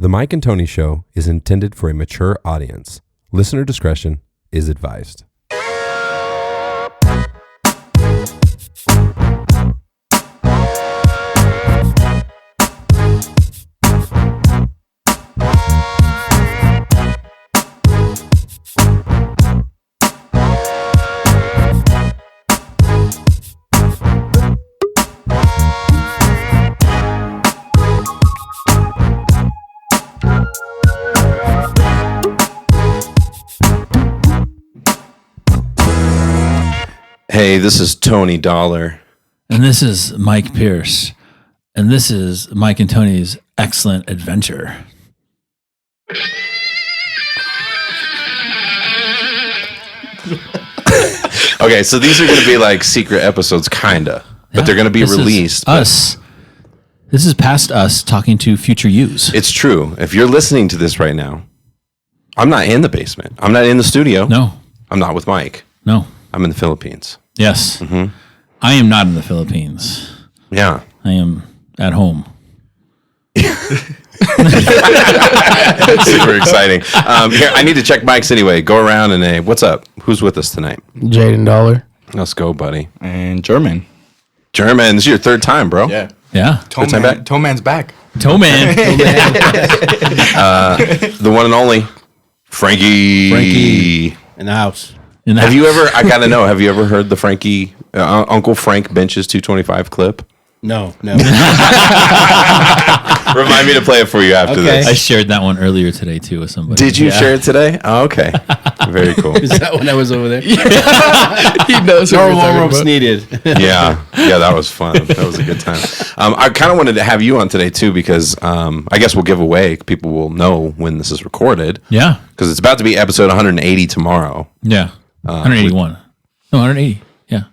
The Mike and Tony Show is intended for a mature audience. Listener discretion is advised. Hey, this is Tony Dollar. And this is Mike Pierce. And this is Mike and Tony's Excellent Adventure. Okay, so these are going to be like secret episodes, kinda. But they're going to be released. This is past us talking to future yous. It's true. If you're listening to this right now, I'm not in the basement. I'm not in the studio. No. I'm not with Mike. No. I'm in the Philippines. Yes. Mm-hmm. I am not in the Philippines. Yeah. I am at home. Super exciting. Here, I need to check mics anyway. Go around and what's up? Who's with us tonight? Jadan Dollar. Let's go, buddy. And German. German, this is your third time, bro. Yeah. Yeah. Toe Man's back. Toe Man. The one and only Frankie. In the house. Have you ever, I gotta know, have you ever heard the Frankie, Uncle Frank benches 225 clip? No. Remind me to play it for you after this. I shared that one earlier today too with somebody. Did you share it today? Oh, okay. Very cool. Is that when I was over there? He knows. No warm-ups needed. Yeah, that was fun. That was a good time. I kind of wanted to have you on today too because I guess we'll give away. People will know when this is recorded. Yeah. Because it's about to be episode 180 tomorrow. Yeah. 181. No, 180. Yeah.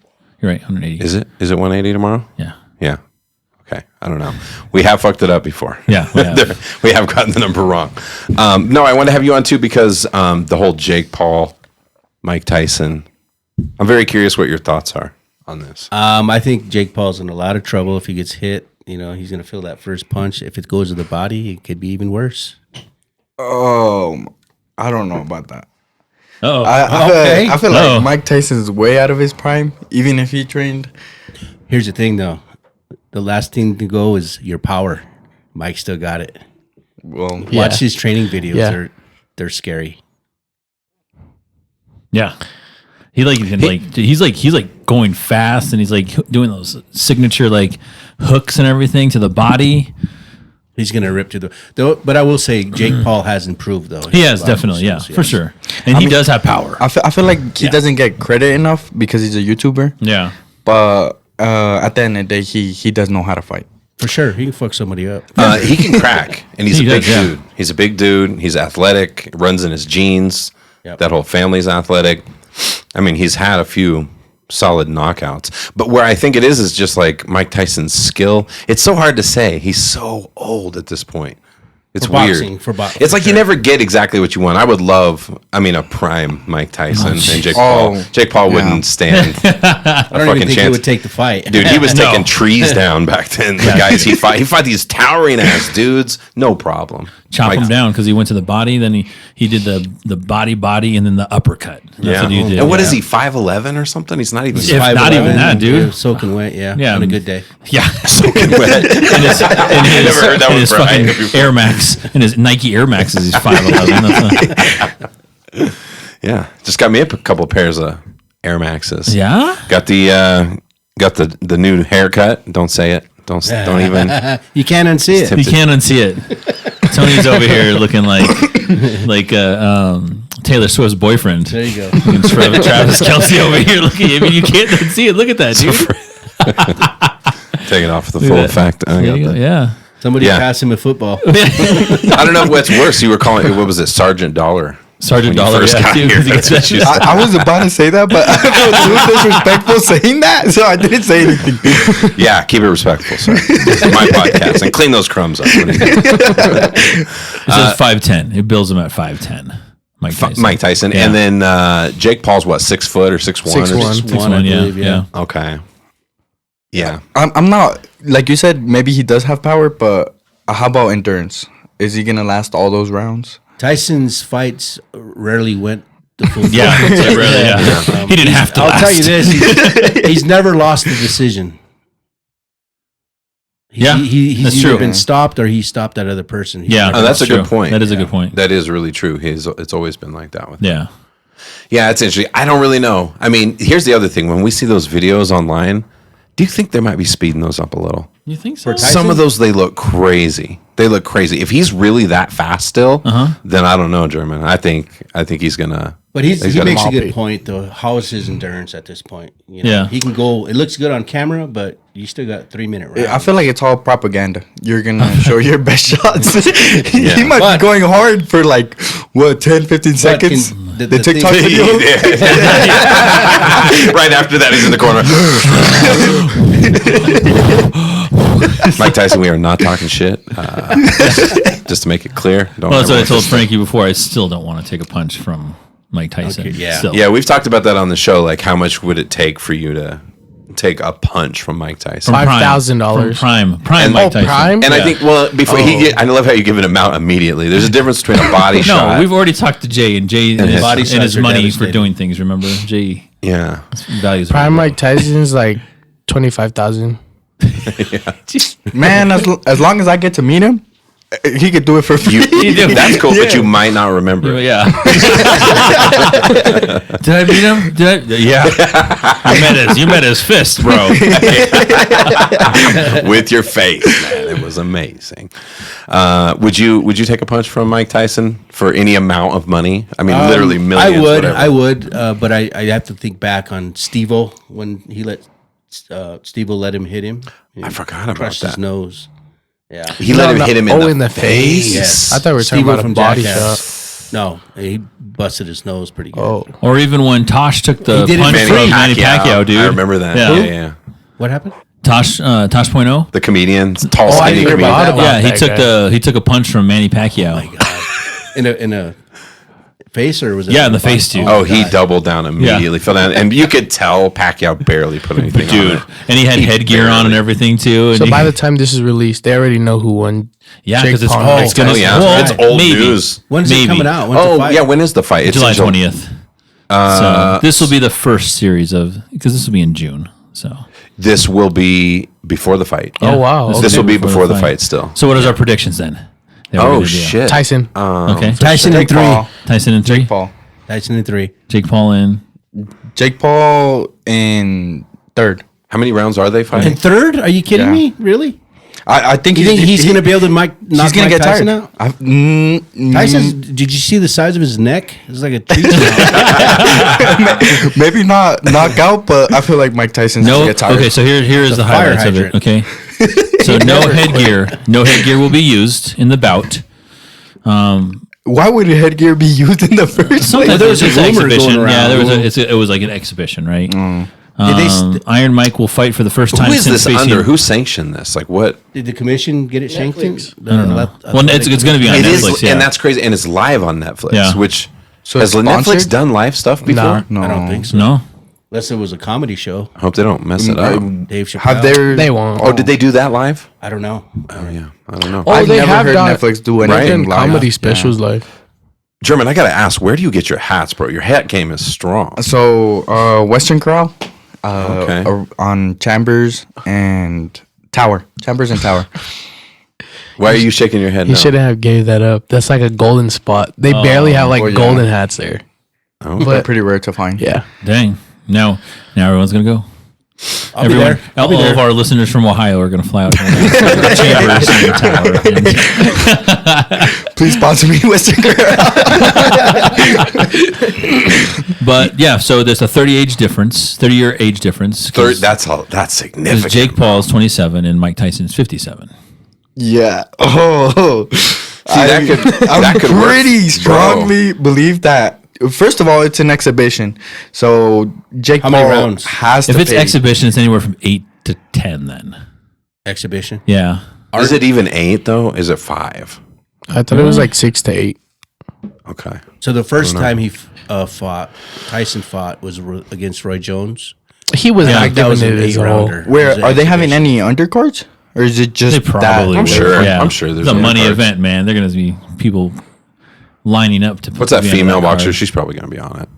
You're right. 180. Is it 180 tomorrow? Yeah. Yeah. Okay. I don't know. We have fucked it up before. Yeah. We have gotten the number wrong. No, I want to have you on too because the whole Jake Paul, Mike Tyson. I'm very curious what your thoughts are on this. I think Jake Paul's in a lot of trouble if he gets hit. You know, he's going to feel that first punch. If it goes to the body, it could be even worse. I don't know about that. Oh, I feel like Mike Tyson's way out of his prime, even if he trained. Here's the thing, though. The last thing to go is your power. Mike still got it. Well, Watch his training videos. They're scary. Yeah. He's going fast and he's like doing those signature like hooks and everything to the body. He's going to rip to the... But I will say, Jake Paul has improved, though. He has, definitely, for sure. And he does have power. I feel like he doesn't get credit enough because he's a YouTuber. Yeah. But at the end of the day, he does know how to fight. For sure. He can fuck somebody up. He can crack, and he's a big does, dude. He's a big dude. He's athletic, runs in his genes. Yep. That whole family's athletic. I mean, he's had a few solid knockouts. But where I think it is just like Mike Tyson's skill. It's so hard to say. He's so old at this point. It's weird. It's like you never get exactly what you want. I would love, a prime Mike Tyson and Jake Paul. Jake Paul wouldn't stand I don't even think he would take the fight. Dude, he was taking trees down back then. The guys he fought these towering ass dudes, no problem. Chop him down because he went to the body, then he did the body, and then the uppercut. That's what he did. And what is he, 5'11" or something? He's not even... Not even that, dude. Yeah, soaking wet, yeah. On a good day. Yeah. Soaking wet. I never heard that one his fucking Air Max, and his Nike Air Maxes, he's 5'11". Yeah. Just got me a couple of pairs of Air Maxes. Yeah? Got the new haircut. Don't say it. Don't even. You can't unsee it. You can't unsee it. Tony's over here looking like Taylor Swift's boyfriend. There you go. Travis Kelce over here looking at me. You can't unsee it. Look at that, dude. Take it off the full effect. Yeah. Somebody pass him a football. I don't know what's worse. You were calling, what was it, Sergeant Dollar? Sergeant Dollar, I was about to say that, but I felt disrespectful saying that, so I didn't say anything. Yeah, keep it respectful, sir. This is my podcast, and clean those crumbs up. What it says 5'10". It bills him at 5'10". Mike Tyson. Yeah. And then Jake Paul's what, 6 foot or 6'1"? 6'1", I believe, yeah. Okay. Yeah. I'm not, like you said, maybe he does have power, but how about endurance? is he gonna last all those rounds? Tyson's fights rarely went the full. Yeah, really, he didn't have to. I'll tell you this: he's never lost a decision. He's that's either true. been stopped or he stopped that other person. He's Yeah, never Oh, that's a true. good point. That is a good point. That is really true. It's always been like that with him. Yeah. Yeah, it's interesting. I don't really know. I mean, here's the other thing. When we see those videos online, do you think they might be speeding those up a little? You think so? Some of those, they look crazy. They look crazy. If he's really that fast still, then I don't know, German. I think he's gonna. But he got makes a moppy. good point, though. How is his endurance at this point? You know, Yeah. he can go. It looks good on camera, but you still got 3-minute rounds. I feel like it's all propaganda. You're gonna show your best shots. Yeah. He might But- be going hard for like what 10, 15 seconds. the The thing- TikTok video. Right after that, he's in the corner. Mike Tyson, we are not talking shit. Just to make it clear. Don't Well, that's what I everyone told just- Frankie before. I still don't want to take a punch from Mike Tyson. Okay, yeah. Still. Yeah, we've talked about that on the show. Like, how much would it take for you to take a punch from Mike Tyson? From Prime. $5,000. Prime And- Mike Oh, Tyson. Prime? And I think, well, before I love how you give an amount immediately. There's a difference between a body No, shot. we've already talked to Jay, and Jay and his, body and shots his are money for devastating. doing things. Remember, Jay Yeah. values Prime Mike Tyson's like 25,000. Man, as long as I get to meet him, he could do it for free. That's cool, but you might not remember. it. Yeah. Did I meet him? Yeah. You met his fist, bro. With your face, man. It was amazing. Would you take a punch from Mike Tyson for any amount of money? I mean, literally millions. I would, but I have to think back on Steve-O when he let Steve-O let him hit him. I forgot about crushed his that. nose. Yeah, He let him hit him in the face? Yes. I thought we were talking Steve-O about a from body Jackass. No, he busted his nose pretty good. Oh, Or even when Tosh took the He did it punch for from Manny Pacquiao, dude. I remember that. Yeah. Yeah. What happened? Tosh Point oh. The comedian, tall, I skinny didn't hear comedian. about that. Yeah, he that took guy. he took a punch from Manny Pacquiao. In a face or was it? Yeah, in the face, dude. Oh, he doubled down immediately, fell down, and you could tell Pacquiao barely put anything Dude, on it. and he had headgear on and everything too. And so he- by the time this is released, they already know who won. yeah, Jake because it's, Paul. it's gonna. Oh yeah, well, it's old maybe. news. When's Maybe. it coming out? When's the Oh fight? yeah, when is the fight? It's July in July. 20th. So this will be the first series of because this will be in June. So This will be before the fight. Oh, wow. This will Okay. be before the fight still. So what is our predictions then? That we're Oh gonna do? shit. Tyson. Okay, Tyson in Jake 3. Paul. Tyson in 3. Paul. Tyson in 3. Jake Paul in. Jake Paul in third. How many rounds are they fighting? In 3rd? Are you kidding Yeah. me? Really? I think You think he's going to be able to knock He's gonna Mike get Tyson tired. out? Tyson, did you see the size of his neck? It's like a tree. maybe not knock out, but I feel like Mike Tyson's No. gonna get tired. Okay, so here is the fire highlights of it. hydrant. Okay, so no headgear. No headgear will be used in the bout. Why would a headgear be used in the first Sometimes place? there was a it's an rumor exhibition. going Yeah, around. it was like an exhibition, right? Did they Iron Mike will fight for the first time Who is since this facing. under? Who sanctioned this? Like what? Did the commission get it sanctioned? I don't know. Well, it's going to be on It Netflix. is, Yeah. and that's crazy. And it's live on Netflix. Yeah. Which So has it's Netflix sponsored? done live stuff before? No, I don't think so. no. Unless it was a comedy show. I hope they don't mess it up. Dave Chappelle. Have there? They won't. Oh, did they do that live? I don't know. Oh yeah, I don't know. Oh, I've they never have heard done Netflix do they've anything done live. comedy specials live. German, I gotta ask, where do you get your hats, bro? Your hat game is strong. So Western Corral, Okay. on Chambers and Tower. Chambers and Tower. Why are you shaking your head He now? shouldn't have gave that up. That's like a golden spot. They barely have like well, yeah. golden hats there. Oh. They're But pretty rare to find. yeah, Dang. Now everyone's going to go. I'll be there. All of our listeners from Ohio are going to fly out here. Chambers and Tower. Please sponsor me, Western Corral. But yeah, so there's a 30-year age difference. 'cause- That's because significant. Jake Paul's 27 and Mike Tyson's 57. Yeah. Oh. that could work, pretty bro. strongly believe that. First of all, it's an exhibition, so Jake How Paul many rounds? has If to it's pay. exhibition, it's anywhere from 8 to 10 then. Exhibition. Yeah. Is it even 8 though? Is it 5? I thought it was like 6 to 8. Okay. So the first time Tyson fought was against Roy Jones. He was Yeah, not that was giving an it his all. 8-rounder. Where It was an are they having exhibition. any undercards? or is it just They probably that? I'm will. sure. Yeah. I'm sure there's it's a money cards. event, man. They're gonna be people lining up to. What's that be on female card. boxer? She's probably going to be on it.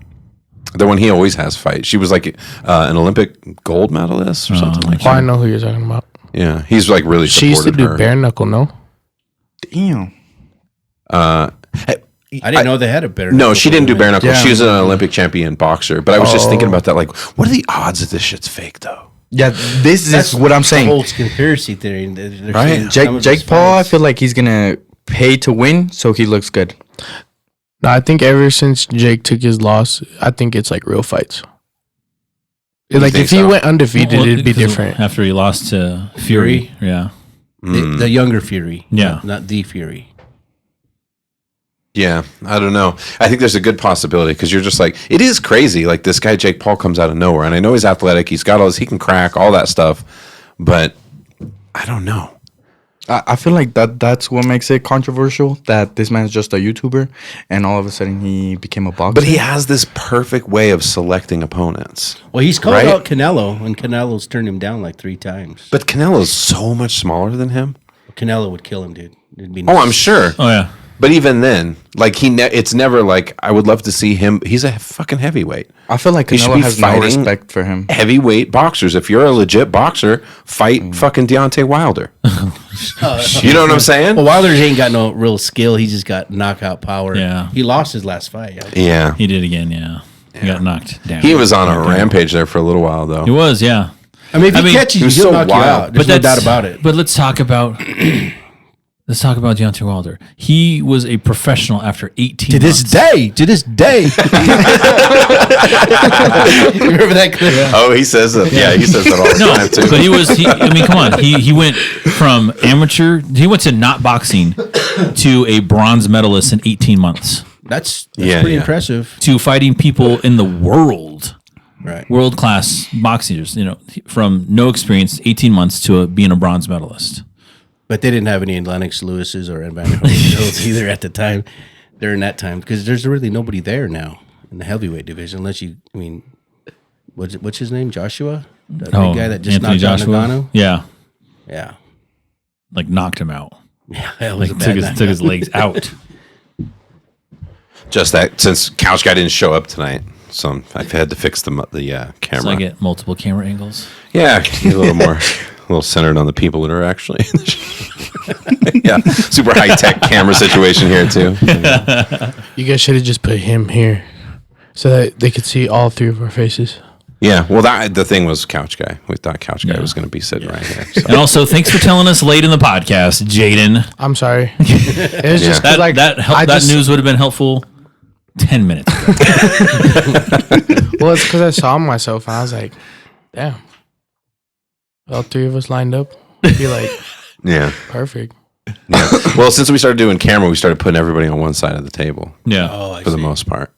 The one he always has fight. She was like an Olympic gold medalist or something like Oh, I that. know who you're talking about. Yeah, he's like really She used to supported do her. bare knuckle, no? Damn. I didn't know they had a better. No, she didn't do bare knuckle. Yeah. She was an Olympic champion boxer. But I was just thinking about that. Like, what are the odds that this shit's fake, though? Yeah, this is what I'm The saying. whole conspiracy theory. They're Right. saying Jake Paul, I feel like he's gonna pay to win, so he looks good. No, I think ever since Jake took his loss, I think it's like real fights. Like think if he so? went undefeated, Well, it'd be 'cause different. after he lost to Fury. Yeah. the younger Fury. Yeah. Not the Fury. Yeah, I don't know. I think there's a good possibility because you're just like, it is crazy. Like this guy, Jake Paul, comes out of nowhere. And I know he's athletic. He's got all this, he can crack, all that stuff. But I don't know. I feel like that's what makes it controversial. That this man's just a YouTuber, and all of a sudden he became a boxer. But he has this perfect way of selecting opponents. Well, he's called Right? out Canelo, and Canelo's turned him down like 3 times. But Canelo's so much smaller than him. Canelo would kill him, dude. It'd be Oh, I'm sure. Oh yeah. But even then, like it's never like I would love to see him. He's a fucking heavyweight. I feel like He should Canelo be has no fighting respect for him. Heavyweight boxers. If you're a legit boxer, fight fucking Deontay Wilder. You know what I'm saying? Well, Wilder ain't got no real skill. He just got knockout power. Yeah. He lost his last fight. Yeah. He did again. Yeah. He got knocked down. He was on a rampage there for a little while, though. He was. Yeah. I mean, if he mean, catches he you, was he'll so knock you wild. out. There's no doubt about it. But let's talk about Deontay Wilder. He was a professional after 18 months. To this day. Remember that clip? Oh, he says that. Yeah, he says that all the No, time, too. but I mean, come on. He went from amateur, he went to not boxing to a bronze medalist in 18 months That's Yeah, pretty yeah. impressive. to fighting people in the world. Right. World class boxers, from no experience, 18 months to being a bronze medalist. But they didn't have any Lennox Lewis's or Evander Holyfields either at the time. During that time, because there's really nobody there now in the heavyweight division, unless you, I mean, what's his name? Joshua? The big guy that just Anthony knocked out Joshua. Nagano? Yeah. Yeah. Like knocked him out. Yeah, that was Like a bad night. took his legs out. Just that since Couch Guy didn't show up tnight, so I've had to fix the camera. So I get multiple camera angles. Yeah, get a little more, a little centered on the people that are actually in the show. Yeah, super high tech camera situation here too. You guys should have just put him here so that they could see all 3 of our faces. Yeah, well, the thing was Couch Guy. We thought Couch Guy was going to be sitting right here. So. And also, thanks for telling us late in the podcast, Jaden. I'm sorry. It was just 'cause, That news would have been helpful 10 minutes ago. Well, it's because I saw myself and I was like, damn. All 3 of us lined up. It'd be like, Yeah. perfect. Yeah. Well, since we started doing camera, we started putting everybody on one side of the table Yeah. Oh, I for the see. most part.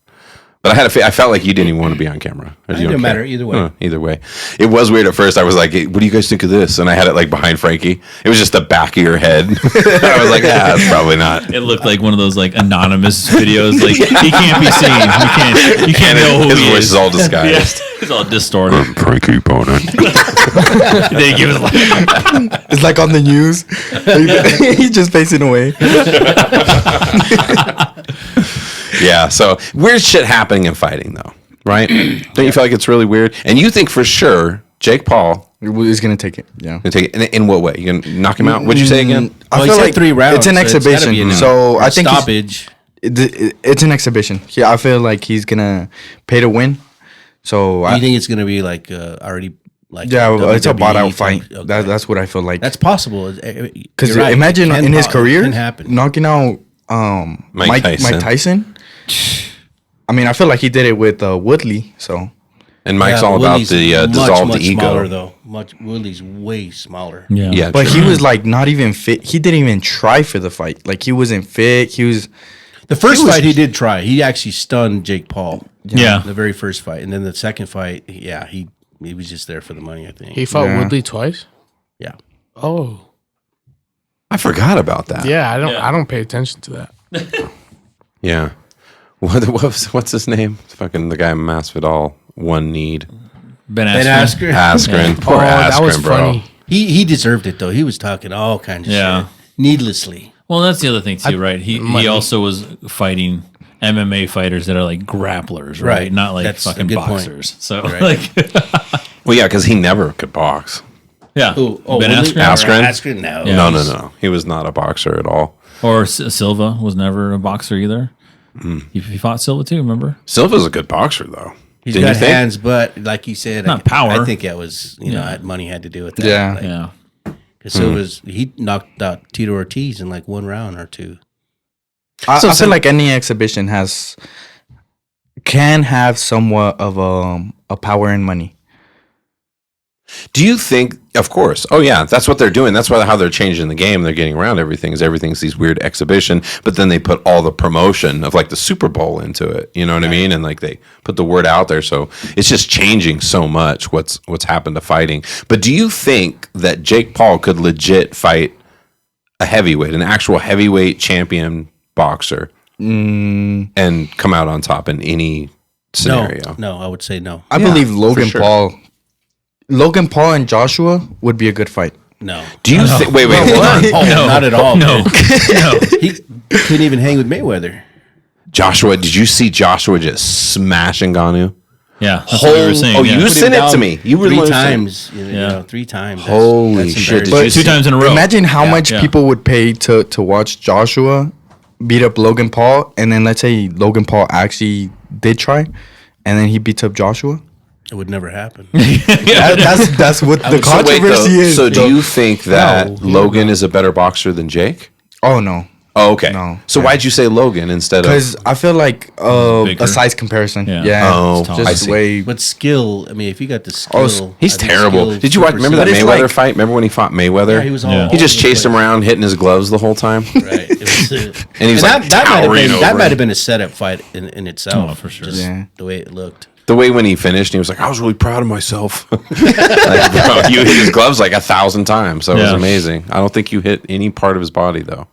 But I felt like you didn't even want to be on camera. Or It you don't didn't care? matter either way. Either way. It was weird at first. I was like, hey, what do you guys think of this? And I had it like behind Frankie. It was just the back of your head. I was like, that's probably not. It looked like one of those like anonymous videos. Like he can't be seen. You can't know who His he voice is. is all disguised. It's all distorted. Frankie Bonin. They give us like, It's like on the news. He's just facing away. Yeah, so weird shit happening in fighting, though, right? Don't you feel like it's really weird? And you think for sure Jake Paul He's gonna take it. Yeah. can take it. In what way? You gonna knock him out? What'd you say again? I Well, he feel said like 3 rounds. it's an so gotta exhibition. be So I think stoppage. it's an exhibition. Yeah, I feel like he's gonna pay to win. So Do you think it's going to be like already like it's a WWE bought out type? fight. Okay. That's what I feel like. That's possible. Because You're right. imagine It can in his it career can happen. knocking out Mike Tyson. I mean, I feel like he did it with Woodley. So And Mike's Yeah, all about Woodley's the dissolve the ego. Smaller, though. Woodley's way smaller. yeah. Yeah, but true. he was like not even fit. He didn't even try for the fight. Like he wasn't fit. He was. The first fight he did try. He actually stunned Jake Paul. Yeah. The very first fight, and then the second fight, yeah, he was just there for the money. I think. He fought Yeah. Woodley twice? Yeah. Oh. I forgot about that. Yeah, I don't pay attention to that. Yeah. What's his name? Fucking the guy Masvidal one need. Ben Ben Askren. Askren. Askren. Poor that was Askren, bro. funny. He deserved it though. He was talking all kinds of Yeah. shit needlessly. Well, that's the other thing too, right? He also was fighting MMA fighters that are like grapplers, right? Right. Not like That's a fucking good point. boxers. So Right. like, Well, yeah, because he never could box. yeah. Ben Willie? Askren? Askren? No. Yeah. No. He was not a boxer at all. Or Silva was never a boxer either. He fought Silva too, remember? Silva's a good boxer, though. He's Didn't got you think? hands, but like you said, Not power. I think that was money had to do with that. Yeah. Like, Yeah. Because he knocked out Tito Ortiz in like 1 round or 2. I feel like any exhibition can have somewhat of a power and money. Do you think? Of course. Oh yeah, that's what they're doing. That's why how they're changing the game. They're getting around everything. Everything's these weird exhibition, but then they put all the promotion of like the Super Bowl into it. You know what I mean? And like they put the word out there, so it's just changing so much. What's happened to fighting? But do you think that Jake Paul could legit fight a heavyweight, an actual heavyweight champion boxer, and come out on top in any scenario? No, I would say no. I Yeah, believe for sure. Logan Paul and Joshua would be a good fight. No. Do you think? Wait, hold on. Oh, not at all. No. man. No. He couldn't even hang with Mayweather. Joshua, did you see Joshua just smash Ngannou? Yeah. That's what we were saying. Oh, yeah. you Put him sent it to down me. You were 3 listening. times. You Yeah. know, 3 times. Holy shit, did embarrassing. you Two times in a row. Imagine how much yeah. people would pay to watch Joshua beat up Logan Paul, and then let's say Logan Paul actually did try, and then he beats up Joshua. It would never happen. That's what the would- so wait, controversy is. So do though. you think that No, Logan is a better boxer than Jake? Oh no, Oh, okay. No. So why'd you say Logan instead of? because I feel like Bigger. a size comparison. Yeah. Yeah. Oh, it's I just see. way. But skill, I mean, if you got the skill. He's I think terrible. skill Did you watch? Remember that But it's Mayweather like- fight? Remember when he fought Mayweather? Yeah, he was all. Yeah. He just chased him around, hitting his gloves the whole time. Right. It was, And he was like that might have towering been, that over might him. have been a setup fight in itself. Oh, for sure. Just Yeah. the way it looked. The way when he finished, he was like, "I was really proud of myself." Like, bro, you hit his gloves like 1,000 times. That was Yeah. amazing. I don't think you hit any part of his body though.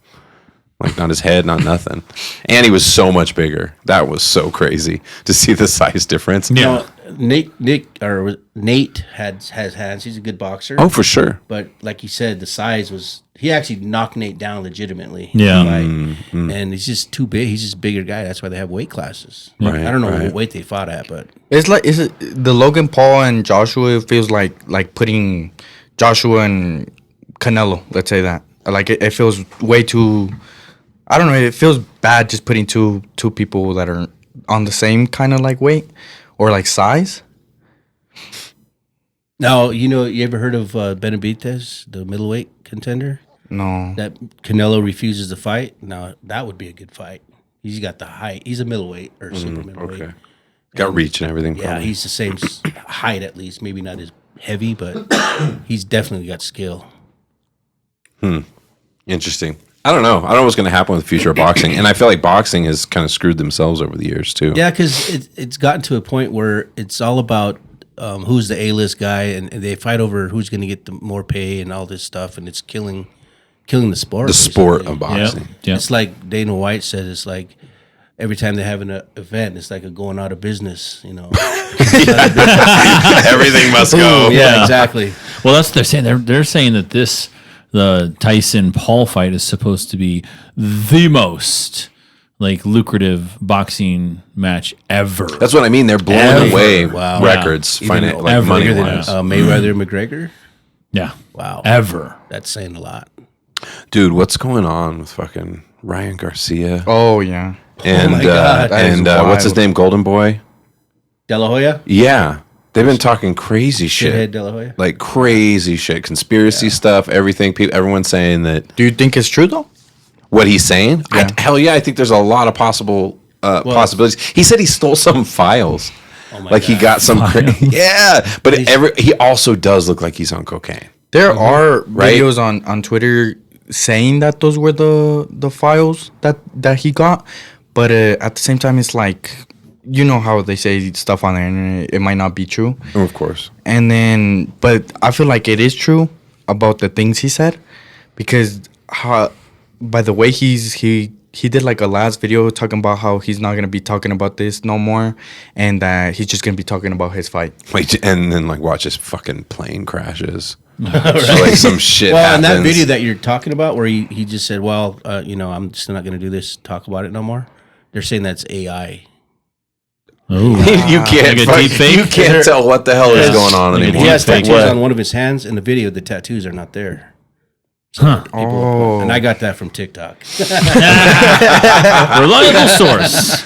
Like not his head, not nothing. And he was so much bigger. That was so crazy to see the size difference. Yeah. Nate has hands. He's a good boxer. Oh, for sure. But like you said, the size was he actually knocked Nate down legitimately. Yeah. And he's just too big. He's just a bigger guy. That's why they have weight classes. Right, I don't know right. what weight they fought at, but It's like the Logan Paul and Joshua. It feels like putting Joshua and Canelo. Let's say that. Like it feels way too. I don't know. It feels bad just putting two people that are on the same kind of like weight or like size. now you ever heard of Benavidez, the middleweight contender? No. That Canelo refuses to fight. Now that would be a good fight. He's got the height. He's a middleweight or super middleweight. Okay. Got reach and everything. Yeah, probably. he's the same height at least. Maybe not as heavy, but he's definitely got skill. Interesting. I don't know. I don't know what's going to happen with the future of boxing. And I feel like boxing has kind of screwed themselves over the years, too. Yeah, because it's gotten to a point where it's all about who's the A-list guy, and they fight over who's going to get the more pay and all this stuff, and it's killing the sport. The sport basically. of boxing. Yeah. It's like Dana White said. It's like every time they have an event, it's like a going out of business. Everything must go. Yeah, exactly. Well, that's what they're saying. They're saying that the Tyson Paul fight is supposed to be the most like lucrative boxing match ever. That's what I mean. They're blowing Ever. away Wow. records, Even like ever. money Bigger than wise. Mayweather McGregor. yeah. Wow, Ever. that's saying a lot. Dude, what's going on with fucking Ryan Garcia? Oh yeah. And my God. That is what's his wild. name? Golden Boy? De La Hoya, Yeah. They've been talking crazy shithead shit. De La Hoya. Like crazy shit. Conspiracy stuff, everything. Everyone's saying that Do you think it's true though? what he's saying. Yeah. Hell yeah, I think there's a lot of possibilities. He said he stole some files. Oh my Like he God. got some yeah, but he also does look like he's on cocaine. There are Right? videos on Twitter saying that those were the files that he got, but at the same time, it's like, you know how they say stuff on the internet, it might not be true. Of course. And then, but I feel like it is true about the things he said, because by the way he did like a last video talking about how he's not gonna be talking about this no more, and that he's just gonna be talking about his fight. Wait, and then like watch his fucking plane crashes. So, like some shit Well, happens. in that video that you're talking about, where he just said, "Well, I'm just not going to do this. Talk about it no more." They're saying that's AI. Oh, you can't, Like a deep fake? you can't tell what the hell is going on Like a anymore. He has Fake tattoos what? on one of his hands. In the video, the tattoos are not there. huh. And I got that from TikTok. Reliable source.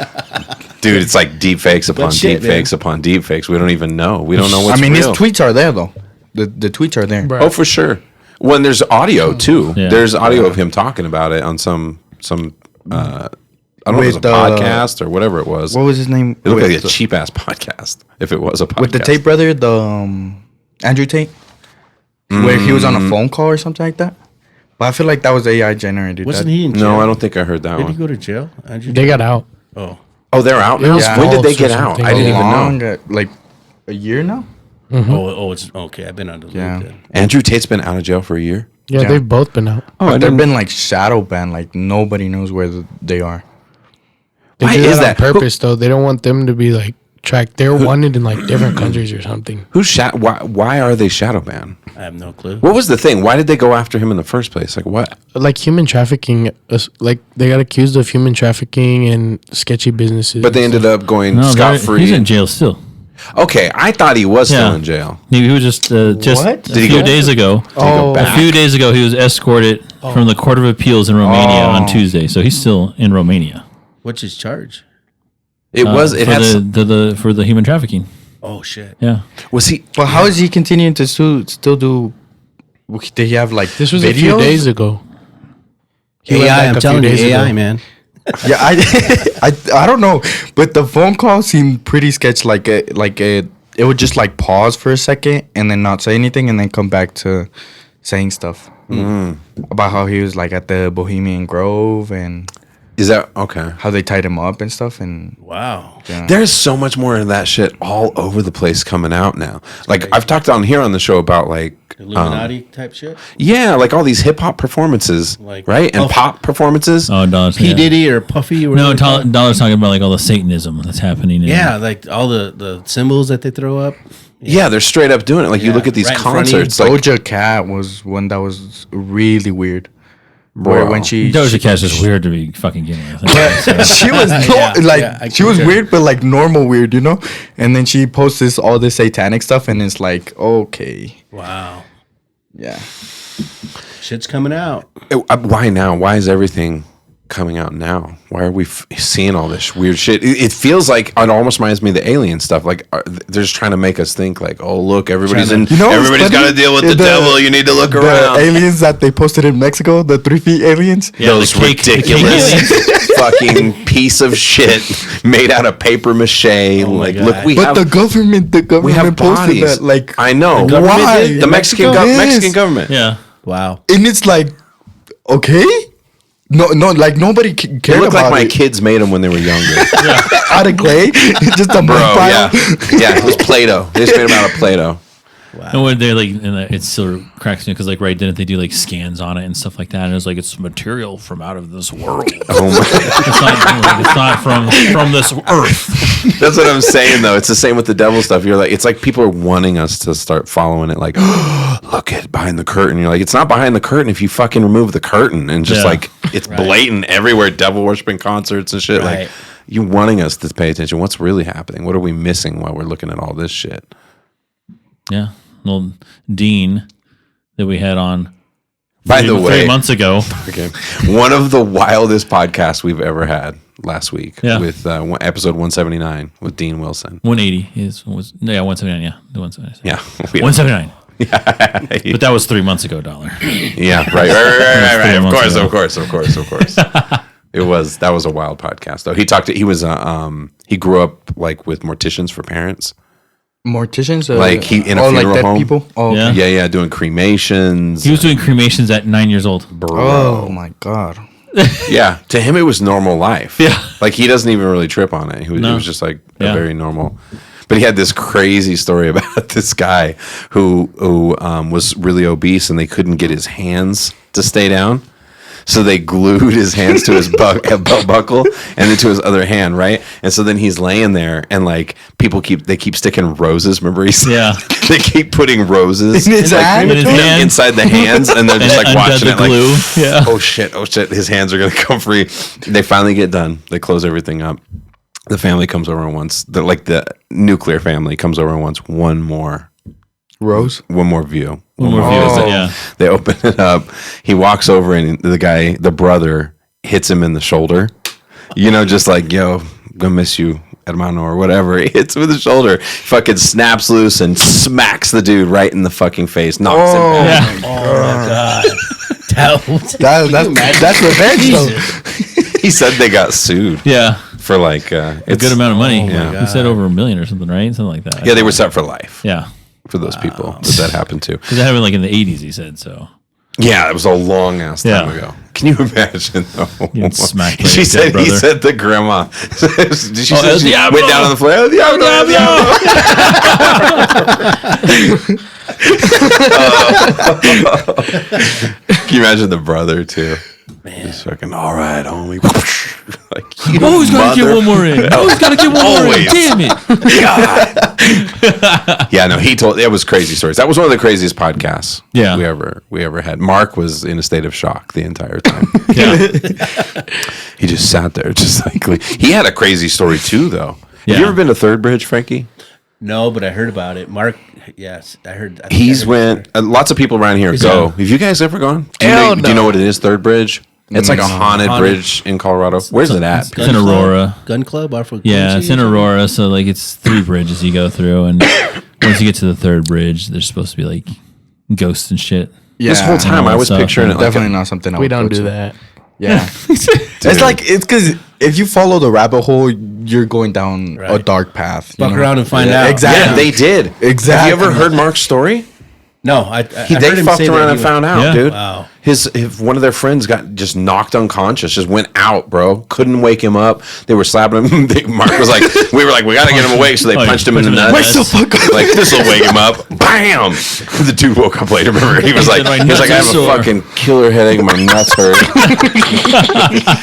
Dude, it's like deep fakes upon shit, deep fakes upon deep fakes. We don't even know. We don't know what's I mean, real. his tweets are there though. The tweets are there. Oh, for sure. When there's audio too. Yeah. There's audio of him talking about it on some I don't know if it was a With, podcast or whatever it was. What was his name? It looked With like a the- cheap ass podcast. If it was a podcast with the Tate brother, the Andrew Tate, where he was on a phone call or something like that. But I feel like that was AI generated. Wasn't That- he in jail? No, I don't think I heard that Did he one. go to jail? Andrew They got out. Oh. Oh, they're out It now. was When did they false or get out? something. I didn't even know. long, like a year now. Oh, it's okay. I've been under the Yeah. loop then. Andrew Tate's been out of jail for a year. Yeah, Yeah. they've both been out. Oh, But they've been like shadow banned. Like nobody knows where they are. They Why do is that that? on purpose though? They don't want them to be like tracked. They're wanted in like different countries or something. Why are they shadow banned? I have no clue. What was the thing? Why did they go after him in the first place? Like what? Like human trafficking, like they got accused of human trafficking and sketchy businesses. But they ended up going No, scot free. he's in jail still. Okay, I thought he was still Yeah. in jail. He was just What? a Did he few go- days ago. Oh, back? A few days ago, he was escorted from the Court of Appeals in Romania on Tuesday. So he's still in Romania. What's his charge? It was. It for had. for the human trafficking. Oh, shit. Yeah. Was he? But how is he continuing to still do? Did he have like this was videos? a few days ago. He went AI, back I'm a few telling you, days AI, ago. man. Yeah, I don't know, but the phone call seemed pretty sketch. It would just like pause for a second and then not say anything and then come back to saying stuff about how he was like at the Bohemian Grove and Is that okay? how they tied him up and stuff. And Wow. yeah. There's so much more of that shit all over the place coming out now. Like I've talked on here on the show about like Illuminati type shit? yeah, like all these hip hop performances, Like- right? And Oh. pop performances. Oh, Dollar's. P. Yeah. Diddy or Puffy? Or No, whatever they call it? Dollar's talking about like all the Satanism that's happening. Yeah, like all the symbols that they throw up. Yeah, they're straight up doing it. Like you Yeah, look at these right in front of you. concerts, like Doja Cat was one that was really weird. Where when she Doja Cat's just weird to be fucking getting with. she was I she was concur. weird, but like normal weird, you know. And then she posts all this satanic stuff, and it's like, okay, Wow. yeah. Shit's coming out. why now? Why is everything coming out now? Why are we seeing all this weird shit? It feels like it almost reminds me of the alien stuff. Like they're just trying to make us think like, oh look, everybody's in. You know what's everybody's got to funny? deal with the devil. You need to look The around. aliens that they posted in Mexico, the 3 feet aliens. Yeah, Those the cake ridiculous fucking piece of shit made out of paper mache. Like, God. look, we But have the government we have posted bodies. that. Like, I know government why? did? the Mexican Yes. Mexican government. Yeah. Wow. And it's like, okay, no, like nobody They cared look like about my it. kids made them when they were younger. Out of clay, just a Bro, mud yeah, pile. yeah, it was Play-Doh. They just made them out of Play-Doh. And when they're like, it still cracks me because like, right? Didn't they do like scans on it and stuff like that? And it's like it's material from out of this world. Oh my. It's not from this earth. That's what I'm saying, though. It's the same with the devil stuff. You're like, it's like people are wanting us to start following it. Like, look at behind the curtain. You're like, it's not behind the curtain if you fucking remove the curtain and just Yeah. like it's blatant everywhere. Devil worshiping concerts and shit. Right. Like, you wanting us to pay attention. What's really happening? What are we missing while we're looking at all this shit? Yeah. Well, Dean that we had on. By the 3 way, months ago. okay, one of the wildest podcasts we've ever had last week Yeah. with episode 179 with Dean Wilson. 180 was 179. Yeah, the 179. Yeah, 179. But that was 3 months ago, Dollar. yeah, right. 3 Of months course, ago. of course. That was a wild podcast though. He grew up like with morticians for parents. Morticians, Like he in a like funeral dead home. people. Oh, Yeah. okay. Yeah, doing cremations. He was doing cremations at 9 years old. Oh my god. Yeah, to him it was normal life. Yeah. Like he doesn't even really trip on it. It No. was just like a Yeah. very normal. But he had this crazy story about this guy who was really obese and they couldn't get his hands to stay down. So they glued his hands to his belt buckle and then to his other hand, right? And so then he's laying there, and like people keep sticking roses. Remember, he said, Yeah. they keep putting roses In his hand? In his hand? inside the hands, and they're just like And watching the it, glue. like, Yeah. oh shit, his hands are gonna come free. They finally get done. They close everything up. The family comes over and wants the nuclear family comes over and wants one more Rose. one more view. One more view. visit. Yeah. They open it up. He walks over, and the brother, hits him in the shoulder. You know, just like, yo, I'm gonna miss you, hermano, or whatever. He hits him in the shoulder, fucking snaps loose and smacks the dude right in the fucking face, knocks him back. Yeah. Oh my god. That's revenge, though. He said they got sued Yeah. for like A good amount of money. my He said over $1 million or something, right? Something like that. Yeah, they were set for life Yeah. for those people that happened to. Because that happened like in the 80s, he said. So Yeah, it was a long ass time Yeah. ago. Can you imagine? Though? Getting smacked by She your said dead brother. he said the grandma. Did she Oh, say El she Diablo! went down on the floor? El Diablo, El Diablo. Can you imagine the brother too? Man, he's fucking all right, homie. Like, you always got to get one more in. Always got to get one more in. Always. Damn it. Yeah, no, it was crazy stories. That was one of the craziest podcasts Yeah. we ever had. Mark was in a state of shock the entire time. Yeah. He just sat there, just like he had a crazy story too, though. Yeah. Have you ever been to Third Bridge, Frankie? No, but I heard about it. Mark, yes, I heard. I think He's I heard went. Lots of people around here go. Have you guys ever gone? Do Hell you know no. what it is? Third Bridge. It's like a haunted bridge in Colorado. Where's it at? It's in Aurora. Gun Club off of Yeah, it's in Aurora. So like it's 3 bridges you go through, and once you get to the 3rd bridge, there's supposed to be like ghosts and shit. Yeah, This whole time I was stuff, picturing it like definitely not something I We would don't go do to. that. Yeah. It's because if you follow the rabbit hole, you're going down a dark path. Fuck around and find out. Exactly. Yeah, they did. Exactly. Have you ever heard Mark's story? No, I They heard him fucked say that around he and was- found out, Yeah. dude. Wow. His one of their friends got just knocked unconscious, just went out, bro. Couldn't wake him up. They were slapping him. Mark was like, we were like, we gotta get him awake. So they Oh, punched him in the punch him in the nuts. nuts. Like, this will wake him up. Bam! The dude woke up later. Remember, he was like, My I have nuts are a sore." fucking killer headache. My nuts hurt.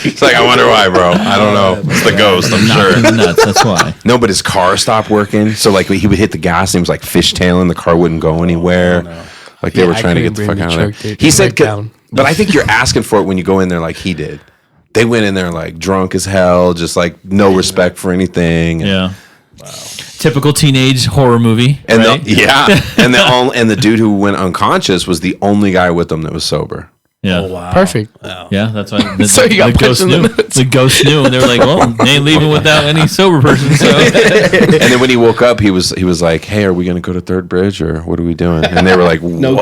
It's like, I wonder why, bro. I don't know. It's the ghost. I'm Knocked in the sure. nuts. That's why. No, but his car stopped working. So like he would hit the gas and he was like fishtailing. The car wouldn't go anywhere. Like they Yeah, were I trying to get couldn't the fuck bring out the of truck there. to He said, right down. but I think you're asking for it when you go in there like he did. They went in there like drunk as hell, just like no respect for anything. Yeah. Typical teenage horror movie. And right? and the dude who went unconscious was the only guy with them that was sober. Yeah. Oh, wow. Perfect. Yeah, that's why the, So you got the ghost punched in the knew. nuts. The ghost knew, and they were like, "Well, they ain't leaving without any sober person." So And then when he woke up, he was like, "Hey, are we gonna go to Third Bridge or what are we doing?" And they were like, "What?" clue.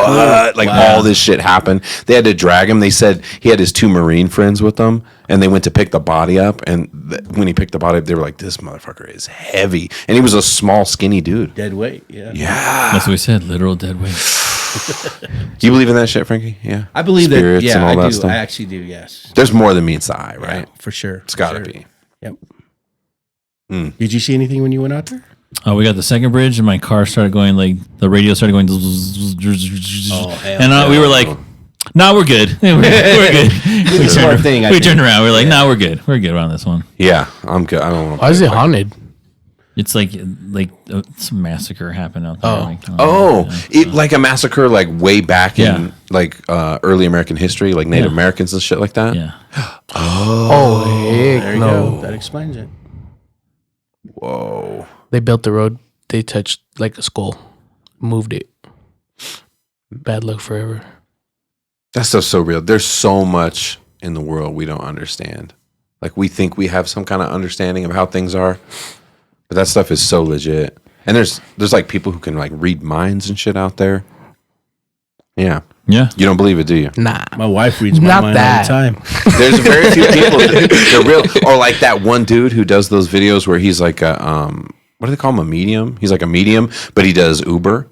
Like Wow. all this shit happened. They had to drag him. They said he had his 2 Marine friends with him, and they went to pick the body up. And when he picked the body up, they were like, "This motherfucker is heavy," and he was a small, skinny dude. Dead weight. Yeah. Yeah. that's what we said. Literal dead weight. Do you believe in that shit, Frankie? Yeah. I believe Spirits that. Yeah, and all I that do. stuff. I actually do. Yes. There's more than meets the eye, right? Yeah, for sure. It's got to be. Yep. Mm. Did you see anything when you went out there? Oh, we got the 2nd bridge, and my car started going like the radio started going. And we were like, "Nah, we're good. We're good." We smart thing, I We think. turned around. We're like, "Nah, we're good. We're good on this one." Yeah, I'm good. I don't want to. Why is it haunted? It's like some massacre happened out there. Oh. Like, Like a massacre, like way back Yeah. in like early American history, like Native Yeah. Americans and shit like that. yeah. Oh, heck There you no. go. That explains it. Whoa. They built the road. They touched like a skull. Moved it. Bad luck forever. That stuff's so real. There's so much in the world we don't understand. Like we think we have some kind of understanding of how things are, but that stuff is so legit. And there's like people who can like read minds and shit out there. Yeah. Yeah. You don't believe it, do you? Nah. My wife reads my Not mind that. all the time. There's very few people they're real. Or like that one dude who does those videos where he's like a what do they call him? A medium? He's like a medium, but he does Uber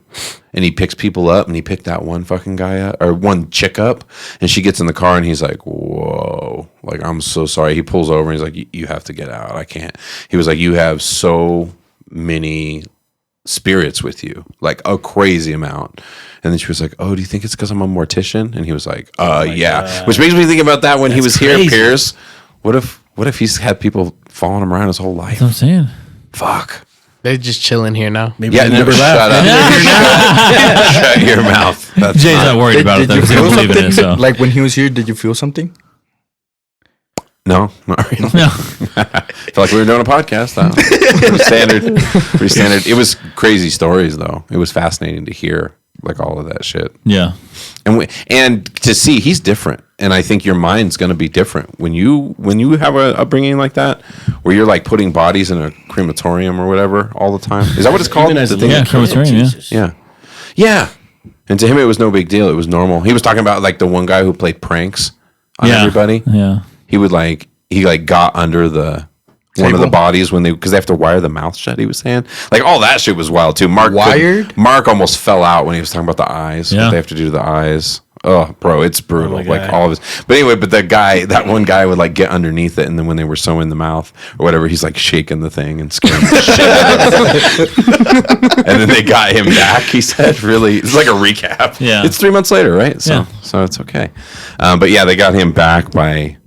and he picks people up, and he picked that one fucking guy up or one chick up, and she gets in the car and he's like, "Whoa, like I'm so sorry." He pulls over and he's like, "You have to get out. I can't." He was like, "You have so many spirits with you, like a crazy amount. And then she was like, "Oh, do you think it's because I'm a mortician?" And he was like, yeah." God. Which makes me think about that when he was crazy. here, Pierce. What if he's had people following him around his whole life? That's what I'm saying. Fuck. They're just chilling here now. Maybe Yeah, they never shut left. up. Shut your mouth. That's Jay's not worried about it though, because he don't believe in it. So Like when he was here, did you feel something? No, not really. no. Felt like we were doing a podcast. Pretty standard. It was crazy stories though. It was fascinating to hear like all of that shit. Yeah. And to see he's different. And I think your mind's going to be different when you have a upbringing like that, where you're like putting bodies in a crematorium or whatever all the time. Is that what it's called? Even as The a thing? Yeah, little kid, crematorium, yeah. Jesus. Yeah. And to him, it was no big deal. It was normal. He was talking about like the one guy who played pranks on everybody. Yeah. He would he got under one of the bodies because they have to wire the mouth shut. He was saying like all that shit was wild too. Wired? Mark almost fell out when he was talking about the eyes. Yeah. What they have to do to the eyes. Oh, bro, it's brutal. my Like God. all of his. But anyway, that one guy would like get underneath it, and then when they were sewing the mouth or whatever, he's like shaking the thing and scaring the shit out of it. And then they got him back. He said, "Really, it's like a recap. Yeah. It's 3 months later, right? So, Yeah. so it's okay. But yeah, they got him back by.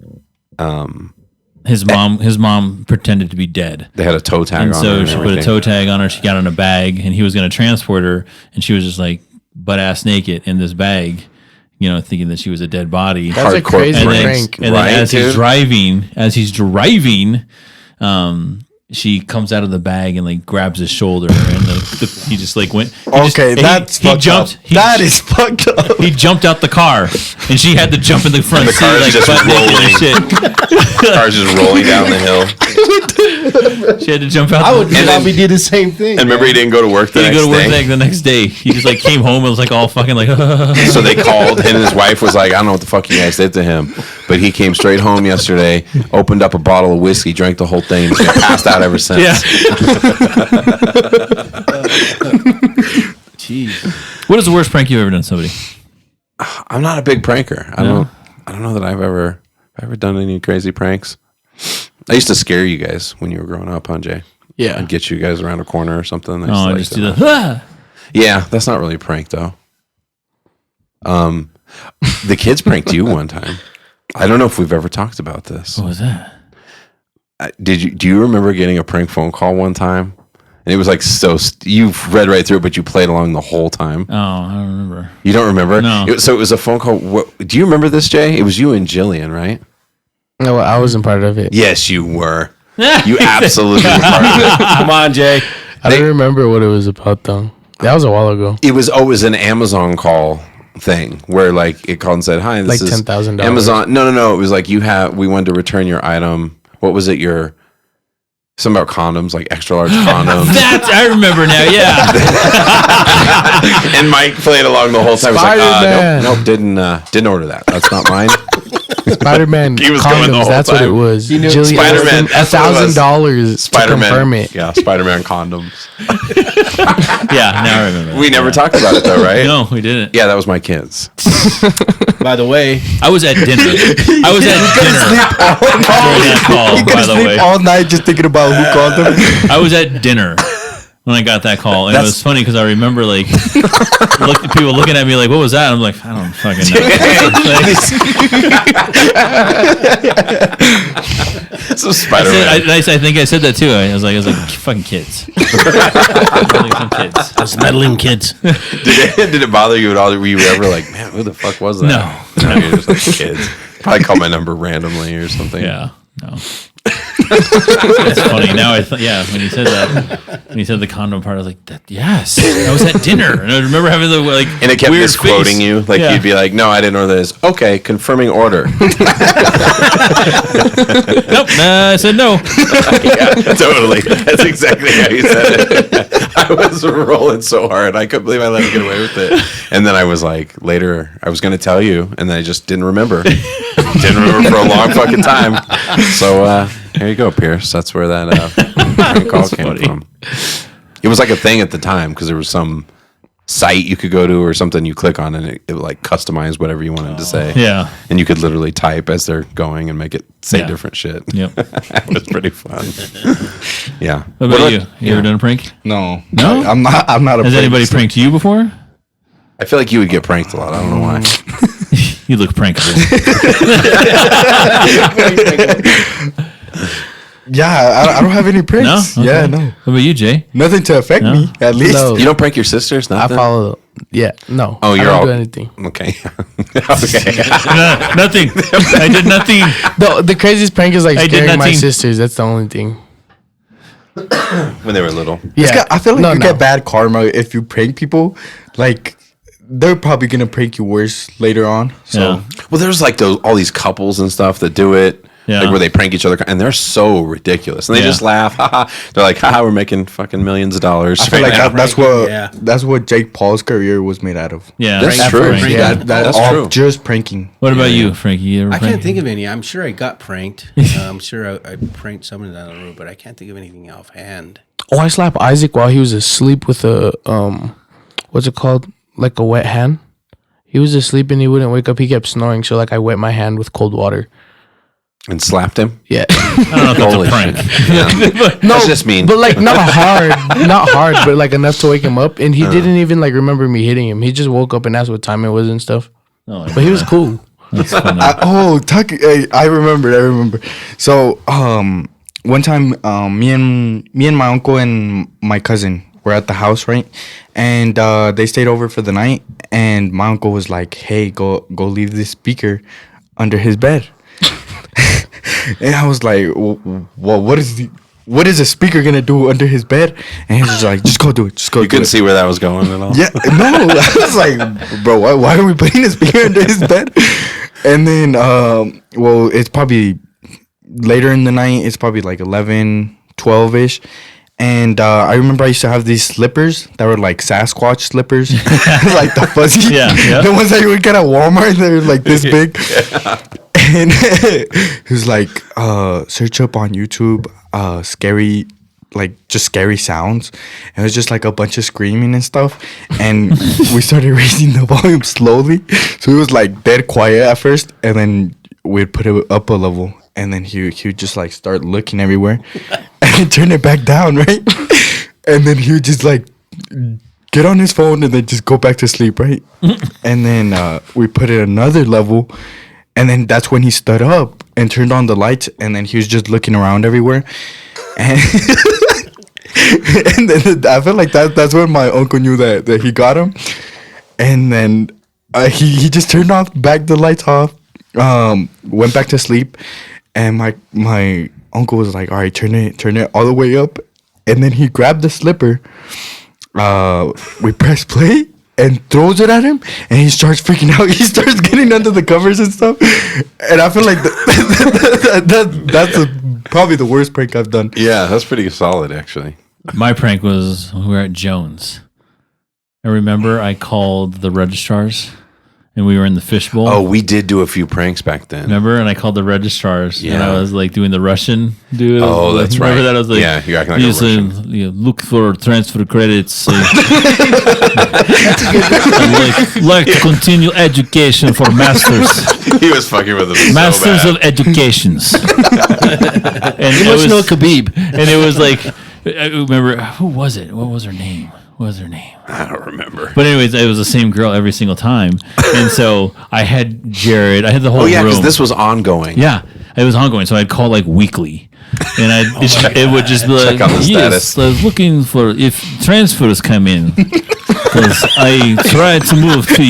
His mom pretended to be dead. They had a toe tag And on so her. she put a toe tag on her. She got in a bag, and he was going to transport her, and she was just like butt ass naked in this bag, thinking that she was a dead body. That's a Hardcore crazy and then, prank. and then Right, as dude? he's driving, she comes out of the bag and like grabs his shoulder, and he just like went. That's he fucked jumped. up. That is fucked up. He jumped out the car, and she had to jump in the front the seat, car's like just butt naked rolling. and shit. Cars just rolling down the hill. She had to jump out. I would then- probably do the same thing. And remember, he didn't go to work the He next didn't go to work day. the next day. He just like came home and was like all fucking like. So they called, and his wife was like, "I don't know what the fuck you guys did to him," but he came straight home yesterday, opened up a bottle of whiskey, drank the whole thing, and he's been passed out ever since. Yeah. Jeez. What is the worst prank you've ever done to somebody? I'm not a big pranker. I don't know that I've ever done any crazy pranks. I used to scare you guys when you were growing up, huh, Jay? Yeah. I'd get you guys around a corner or something. I used to Oh, I like just that. do the. Yeah, that's not really a prank though. The kids pranked you one time. I don't know if we've ever talked about this. What was that? Do you remember getting a prank phone call one time? And it was like you've read right through it, but you played along the whole time. Oh, I don't remember. You don't remember? No. So it was a phone call. Do you remember this, Jay? It was you and Jillian, right? No, I wasn't part of it. Yes, you were. You absolutely were part of it. Come on, Jay. I don't remember what it was about though. That was a while ago. It was an Amazon call thing where like it called and said, "Hi, this Like is $10,000. Amazon." No. It was like we wanted to return your item. What was it? Something about condoms, like extra large condoms. That I remember now. Yeah. And Mike played along the whole time. He was Spider-Man. like, nope, didn't order that. That's not mine. Spider-Man He was going the condoms. whole That's what it time. was. knew Jillian Spider-Man, asked that's what it was. $1,000 to Spider-Man. confirm it. Yeah, Spider-Man condoms. Yeah. Now I remember. We never talked about it though, right? No, we didn't. Yeah, that was my kids. By the way, I was at dinner. I was at dinner during that call. He By could the sleep way, all night just thinking about who called him. I was at dinner when I got that call, and it was funny because I remember like people looking at me like, "What was that?" I'm like, "I don't fucking know." So Spider-Man. I think I said that too. I was like, fucking kids. Like some kids. those meddling kids. Did it bother you at all? Were you ever like, man, who the fuck was that? No, you're just like kids. Probably call my number randomly or something. Yeah. No. It's funny now. When you said that, when you said the condom part, I was like, yes, I was at dinner, and I remember having the like, And it kept weird misquoting face. you. Like Yeah. you'd be like, no, I didn't order this. Okay, confirming order. Nope, I said no. Yeah, totally. That's exactly how you said it. I was rolling so hard. I couldn't believe I let him get away with it. And then I was like, later, I was going to tell you, and then I just didn't remember. Didn't remember for a long fucking time. So here you go, Pierce. That's where that prank call came funny. from. It was like a thing at the time because there was some site you could go to or something you click on, and it would like customize whatever you wanted to say. Yeah. And you could literally type as they're going and make it say Yeah. different shit. Yep. It was pretty fun. Yeah. What about you? You ever done a prank? No, No? I'm not a Has anybody prankster. pranked you before? I feel like you would get pranked a lot. I don't know why. You look prankable. Yeah, I don't have any pranks. No? Yeah, Okay. no. What about you, Jay? Nothing to affect No? me, at least. No. You don't prank your sisters? I Nothing? follow. Yeah, no. Oh, I you're don't all- do anything. Okay. Okay. Nothing. I did nothing. The craziest prank is like I did scaring my nothing. sisters. That's the only thing. When they were little. Yeah, I feel like No, you no. get bad karma if you prank people. Like, they're probably gonna prank you worse later on. So Yeah. Well, there's like all these couples and stuff that do it. Yeah. Like where they prank each other, and they're so ridiculous, and they Yeah. just laugh. They're like, "Haha, we're making fucking millions of dollars." I feel like right now." that's what Jake Paul's career was made out of. Yeah. That's prank- true. prank. Yeah, That's all true. just pranking. What about you, Frankie? You ever I prank? can't think of any. I'm sure I got pranked. I'm sure I pranked someone down the road, but I can't think of anything offhand. Oh, I slapped Isaac while he was asleep with a what's it called? Like a wet hand. He was asleep and he wouldn't wake up. He kept snoring, so like I wet my hand with cold water. And slapped him. Yeah. I don't know if that's Holy a prank. shit. That's just mean. But like not hard, but like enough to wake him up. And he didn't even like remember me hitting him. He just woke up and asked what time it was and stuff. Oh, But he was cool. that's funny. I remember. So, one time, me and my uncle and my cousin were at the house, right? And they stayed over for the night. And my uncle was like, "Hey, go leave this speaker under his bed." And I was like, "Well, what is a speaker gonna do under his bed?" And he was just like, "Just go do it. Just go." You do couldn't it. see where that was going at all. Yeah, no. I was like, bro, why are we putting a speaker under his bed? And then, well, it's probably later in the night. It's probably like 11, 12-ish. And I remember I used to have these slippers that were like Sasquatch slippers. Like the fuzzy. Yeah, yeah. The ones that you would get at Walmart. They're like this big. And he was like, search up on YouTube, scary, like just scary sounds. And it was just like a bunch of screaming and stuff. And we started raising the volume slowly. So it was like dead quiet at first. And then we'd put it up a level. And then he would just like start looking everywhere. And turn it back down, right? And then he would just like get on his phone and then just go back to sleep, right? And then we put it another level. And then that's when he stood up and turned on the lights. And then he was just looking around everywhere. And, and then I feel like that's when my uncle knew that he got him. And then he just turned back the lights off, went back to sleep. And my uncle was like, "All right, turn it all the way up." And then he grabbed the slipper. We press play and throws it at him, and he starts freaking out. He starts getting under the covers and stuff. And I feel like that's probably the worst prank I've done. Yeah, that's pretty solid, actually. My prank was we were at Jones. I remember I called the registrars and we were in the fishbowl. Oh, we did do a few pranks back then. Remember? And I called the registrars and I Yeah. was like doing the Russian dude. Oh, that's Remember right. that? I was like, Yeah, you're acting like a "Yes, Russian." look for transfer credits. like to continue education for masters. He was fucking with us. Masters so of bad. Educations. And You it must know was, Khabib. and it was like, I remember, who was it? What was her name? What was her name? I don't remember. But anyways, it was the same girl every single time. And so I had Jared, I had the whole Oh yeah, because room. this was ongoing. Yeah, it was ongoing. So I'd call like weekly. And it would just be like, Check on the yes, status. I was looking for if transfers come in. Because I tried to move to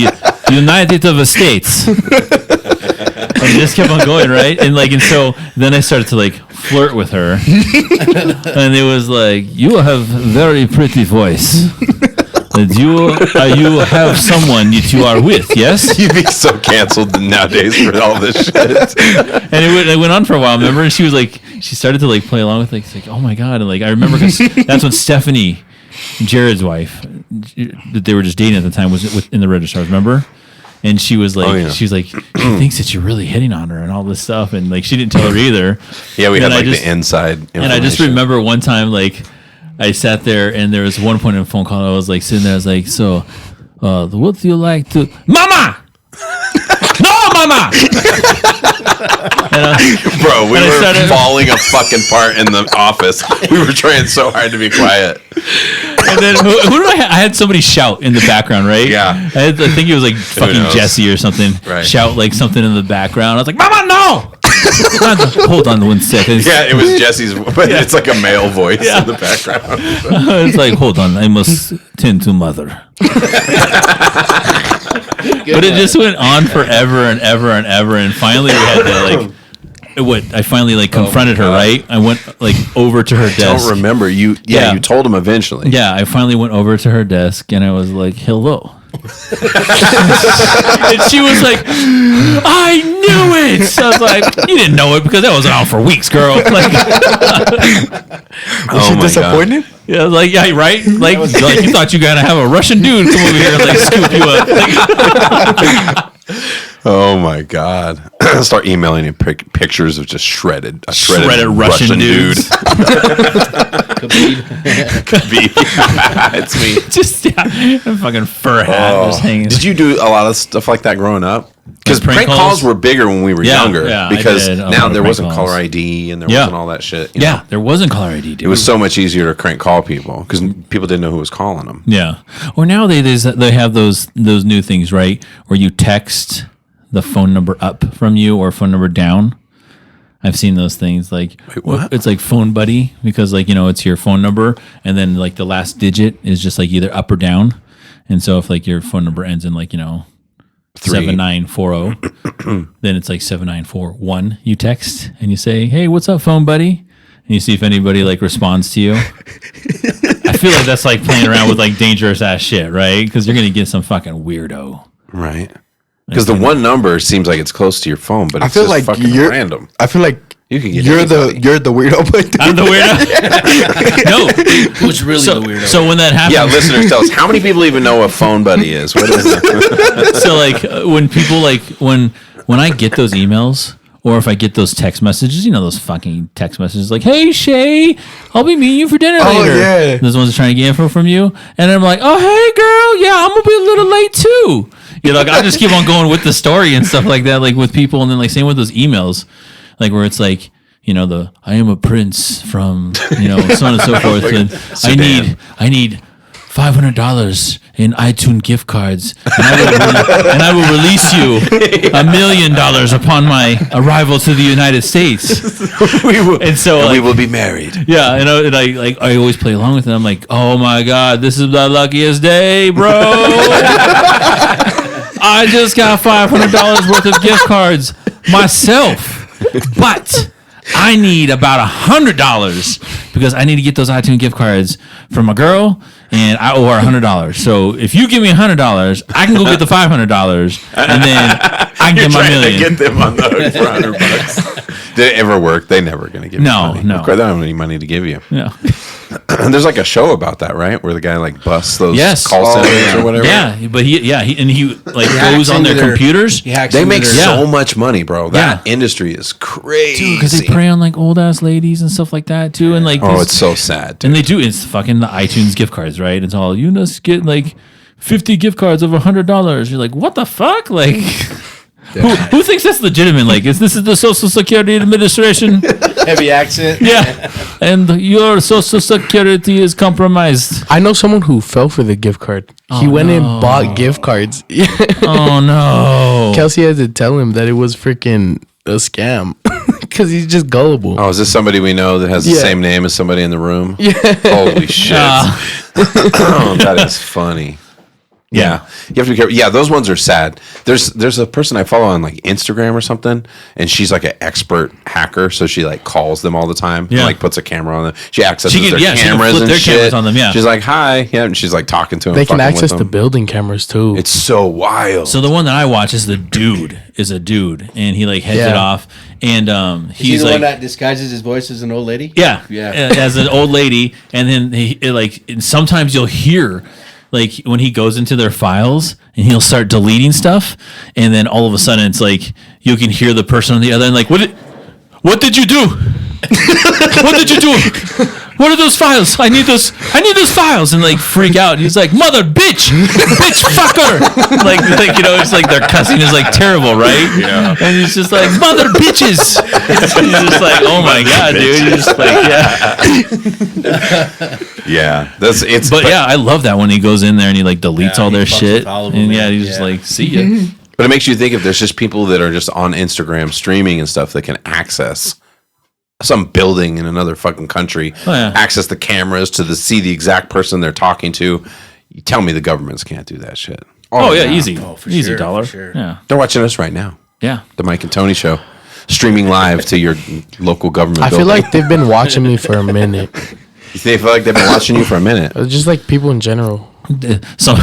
United of the States. And it just kept on going, right? And so then I started to like flirt with her. And it was like, you have very pretty voice. And you have someone that you are with, yes? You'd be so canceled nowadays for all this shit. And it went on for a while, remember? And she was like, she started to like play along with like, oh my God. And like, I remember because that's when Stephanie, Jared's wife, that they were just dating at the time, was in the registrars, remember? And she was like, Oh, yeah. she thinks that you're really hitting on her and all this stuff. And like, she didn't tell her either. Yeah, we had And I like just- the inside information. And I just remember one time, like, I sat there and there was one point in a phone call, I was like sitting there, I was like, so What do you like to, Mama? No, Mama. Bro, we and I were started- falling fucking apart in the office. We were trying so hard to be quiet. And then who did I had somebody shout in the background, right? Yeah. I think it was like fucking knows? Jesse or something. Right. Shout like something in the background. I was like, Mama, no. Hold on 1 second. Yeah, it was Jesse's, but it's like a male voice in the background. It's like, hold on, I must tend to mother. But it just went on forever and ever and ever, and finally we had to I finally confronted her, right? I went over to her I desk. don't remember you. Yeah, you told him eventually. Yeah, I finally went over to her desk and I was like, hello. And she was like, I knew it. So I was like, you didn't know it because that was on for weeks, girl. Like, Was she disappointed? yeah, like, yeah, right? Like you thought you were gonna have a Russian dude come over here and scoop you up. Oh my God! Start emailing you pictures of just shredded Russian dudes. Khabib. It's me. Just a fucking fur hat just hanging. Did you do a lot of stuff like that growing up? Because Like prank prank calls calls? were bigger when we were Yeah, younger. yeah, I because did a lot now of there prank wasn't calls. caller ID and there Yeah. wasn't all that shit. you Yeah, know? there wasn't caller ID, dude. It was so much easier to crank call people because people didn't know who was calling them. Yeah. Or nowadays they have those new things, right? Where you text the phone number up from you or phone number down. I've seen those things like Wait, what? It's like phone buddy because it's your phone number and then the last digit is just either up or down. And so if your phone number ends in 7940, then it's 7941 you text and you say, "Hey, what's up, phone buddy?" And you see if anybody responds to you. I feel like that's playing around with dangerous ass shit, right? Because you're gonna get some fucking weirdo. Right. Because the one number seems like it's close to your phone, but it's I feel just like fucking you're random. I feel like You can get you're anybody. the weirdo, but I'm the weirdo. No. Who's really the weirdo? So when that happens, Yeah, listeners, tell us how many people even know what phone buddy is. What is it? so when people when I get those emails or if I get those text messages, those fucking text messages "Hey Shay, I'll be meeting you for dinner later." Yeah. Those ones are trying to get info from you, and I'm like, "Oh hey girl, yeah, I'm gonna be a little late too." I just keep on going with the story and stuff like that, with people, and then same with those emails, where it's I am a prince from so on and so forth, and I need $500 in iTunes gift cards, and I will release you $1 million upon my arrival to the United States. we will be married. Yeah, and I always play along with it. I'm like, oh my God, this is the luckiest day, bro. I just got $500 worth of gift cards myself, but I need about $100 because I need to get those iTunes gift cards from a girl, and I owe her $100. So if you give me $100, I can go get the $500, and then I can get my Trying to million. get them on the hook for $100. Did it ever work? They never going to give you money. No. Of course, they don't have any money to give you. Yeah. There's a show about that, right? Where the guy busts those Yes. call centers or whatever. Yeah, but he goes hacks on their into their- computers. He hacks They into make their- so much money, bro. That Yeah. industry is crazy. Because they prey on old ass ladies and stuff like that too, and Oh, these- it's so sad. Dude. and they do. It's fucking the iTunes gift cards, right? It's all you just get 50 gift cards of $100. You're like, what the fuck? Who thinks that's legitimate? Is this the Social Security Administration? heavy accent. Yeah, and your Social Security is compromised. I know someone who fell for the gift card. He went and bought gift cards. Oh no! Kelsey had to tell him that it was freaking a scam because he's just gullible. Oh, is this somebody we know that has the Yeah. same name as somebody in the room? Yeah. Holy shit. Oh, that is funny. Yeah. You have to be careful. Yeah, those ones are sad. There's a person I follow on Instagram or something, and she's an expert hacker, so she calls them all the time. Yeah. And, puts a camera on them. She accesses She can- their yeah, she can cameras flip and their shit. cameras on them, yeah. She's like, "Hi." Yeah, and she's talking to them. They can fucking access with the them. building cameras too. It's so wild. So the one that I watch is a dude, and he heads it Yeah. off, and He's he's the one that disguises his voice as an old lady. Yeah, Yeah. as an old lady, and then and sometimes you'll hear when he goes into their files and he'll start deleting stuff, and then all of a sudden it's you can hear the person on the other end what did you do? What did you do? what are those files? I need those files, and like freak out. He's like, mother bitch fucker, like it's like their cussing is like terrible, right? Yeah. And he's just like, mother bitches. He's just like, oh my god, dude. He's just like, Yeah, But yeah, I love that when he goes in there and he like deletes all their he fucks shit, with all of them, and man. he's just like, see ya. But it makes you think if there's just people that are just on Instagram streaming and stuff that can access some building in another fucking country, access the cameras to see the exact person they're talking to. You tell me the governments can't do that shit. Oh yeah, easy, for easy sure, dollar. for sure. Yeah, They're watching us right now. yeah. The Mike and Tony Show, streaming live to your local government. I feel like they've been watching me for a minute. they feel like they've been watching you for a minute. Just like people in general. So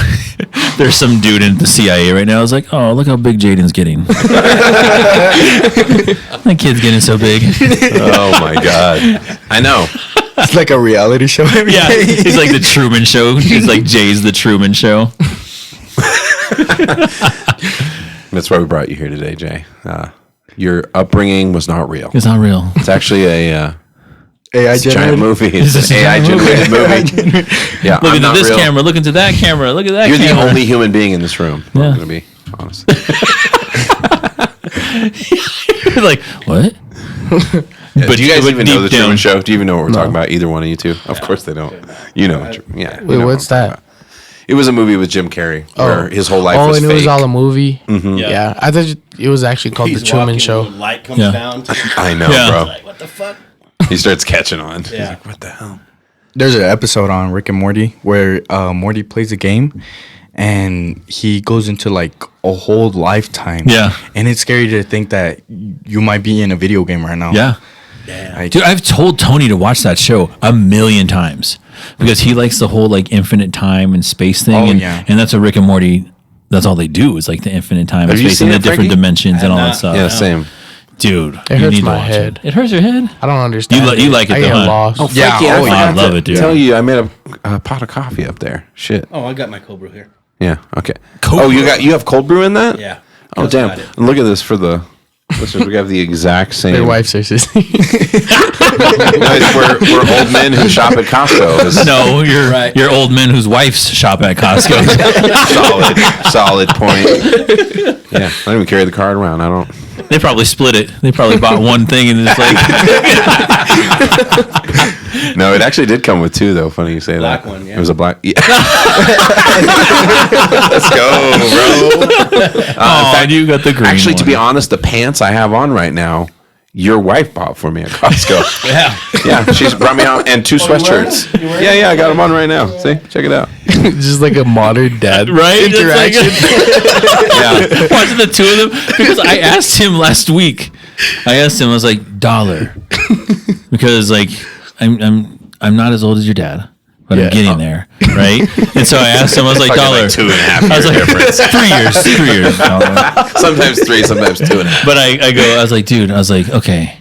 there's some dude in the CIA right now. I was like, oh, look how big Jaden's getting. That kid's getting so big. Oh my god, I know. It's like a reality show. Yeah, he's like the Truman Show. He's like Jay's the Truman Show. That's why we brought you here today, Jay. Your upbringing was not real. It's not real. It's actually a AI giant generated movie. It's It's an a AI giant generated movie. Yeah, Look I'm into not this real. camera. Look into that camera. Look at that You're camera. the only human being in this room. Yeah. I'm gonna be honest. You're like, what? But do you guys but even know deep the down- Truman Show? Do you even know what we're talking about? Either one of you two? Of course they don't. You know. Yeah. you Wait, know what what's I'm talking that? about. It was a movie with Jim Carrey where his whole life Oh, was and fake. it was all a movie. Mm-hmm. Yeah, I thought it was actually called He's The Truman walking, Show. the light comes Yeah. down. I know, Yeah. bro. Like, what the fuck? He starts catching on. He's Yeah. like, what the hell? There's an episode on Rick and Morty where Morty plays a game and he goes into like a whole lifetime. Yeah. And it's scary to think that you might be in a video game right now. Yeah. Like, Dude, I've told Tony to watch that show 1,000,000 times because he likes the whole like infinite time and space thing. Oh, and, yeah. and that's what Rick and Morty, that's all they do is like the infinite time and Have you space seen and the it, different Frankie? dimensions and all that not. stuff. Yeah, same. Dude, It you hurts need to my watch head. It hurts your head? I don't understand. You like it I though, get huh? lost. Yeah, Frankie, oh, I yeah. I love it, dude. Tell you, I made a pot of coffee up there. Shit. Oh, I got my Cobra here. Yeah. Okay. Cold Oh, you have cold brew in that? Yeah. Oh, Gus damn. got it. And look at this for the listeners. We have the exact same. Their wife says this. Guys, we're old men who shop at Costco. This is No, you're Right. you're old men whose wives shop at Costco. solid point. Yeah, I don't even carry the card around. I don't. They probably split it. They probably bought one thing and it's like No, it actually did come with two, though. Funny you say Black that. one, yeah. It was a black. Yeah. Let's go, bro. oh, you got the green Actually, to be one. honest, the pants I have on right now, your wife bought for me at Costco. Yeah. Yeah, she's brought me out and two sweatshirts. Yeah, I got them on right now. See, check it out. Just like a modern dad Right? It's like- Yeah, watching the two of them because I asked him last week. I was like, dollar, because like I'm not as old as your dad, but I'm getting there, right? And so I asked him, I was like, Fucking dollar. like 2.5 I was year like, difference. 3 years, dollar. Sometimes 3, sometimes 2.5. But I was like, dude, I was like, okay.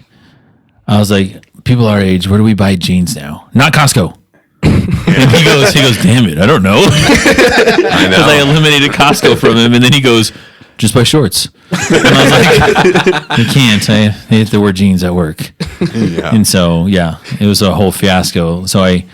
I was like, people our age, where do we buy jeans now? Not Costco. And he goes, damn it, I don't know. I Because I know. eliminated Costco from him, and then he goes, just buy shorts. And I was like, you can't. I have to wear jeans at work. Yeah. And so, yeah, it was a whole fiasco. So I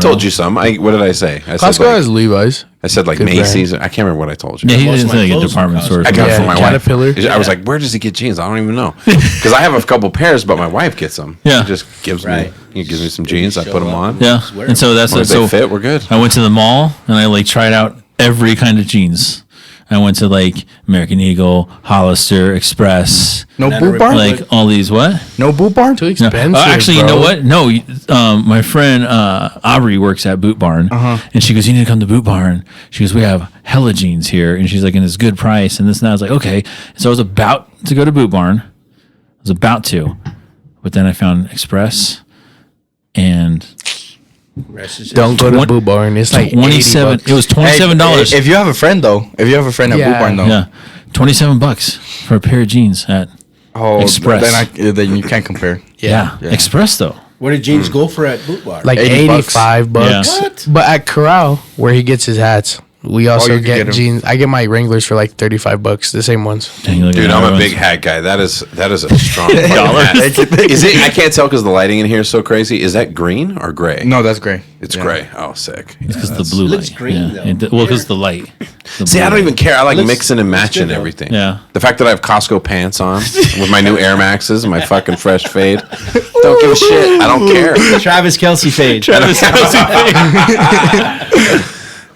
told you some. What did I say? I Costco said like, has Levi's. I said like Good brand. Macy's. I can't remember what I told you. Yeah, he Most didn't of my say like a clothes department from store. Costco. I got it Yeah, from my Caterpillar. wife. I was like, where does he get jeans? I don't even know. Because I have a couple pairs, but my wife gets them. Yeah. She just gives Right. me. He gives me some jeans. I show put them up. on. Yeah, Just wear and so that's As long as so they fit, we're good. I went to the mall and I like tried out every kind of jeans. I went to like American Eagle, Hollister, Express, no Banana boot barn? like all these what? No boot barn? Too No. expensive. Actually, you bro. know what? No, my friend Aubrey works at Boot Barn, and she goes, "You need to come to Boot Barn." She goes, "We have hella jeans here," and she's like, "And it's good price." And this and that. I was like, "Okay." So I was about to go to Boot Barn. I was about to, but then I found Express, and Rest is just- Don't go to Twen- Boot Barn. It's like 27. $80. It was $27. If you have a friend though, if you have a friend at Yeah. Boot Barn though, Yeah, $27 for a pair of jeans at oh, Express. then you can't compare. yeah. Express though. Where did jeans go for at Boot Bar? Like 80 bucks. $85. Yeah. What? But at Corral, where he gets his hats, We also you can get get 'em. jeans. I get my Wranglers for like $35, the same ones. Dang, look at Dude, that, I'm a everyone's- big hat guy. That is a strong hat. Is it? I can't tell because the lighting in here is so crazy. Is that green or gray? No, that's gray. It's Yeah. gray. Oh, sick. It's because the that's- blue It light. looks green, though. Well, because the light. The See, blue I don't light. even care. I like Looks- mixing and looks matching good, though. everything. Yeah. The fact that I have Costco pants on with my new Air Maxes and my fucking fresh fade. Don't give a shit. I don't care. Travis Kelsey fade.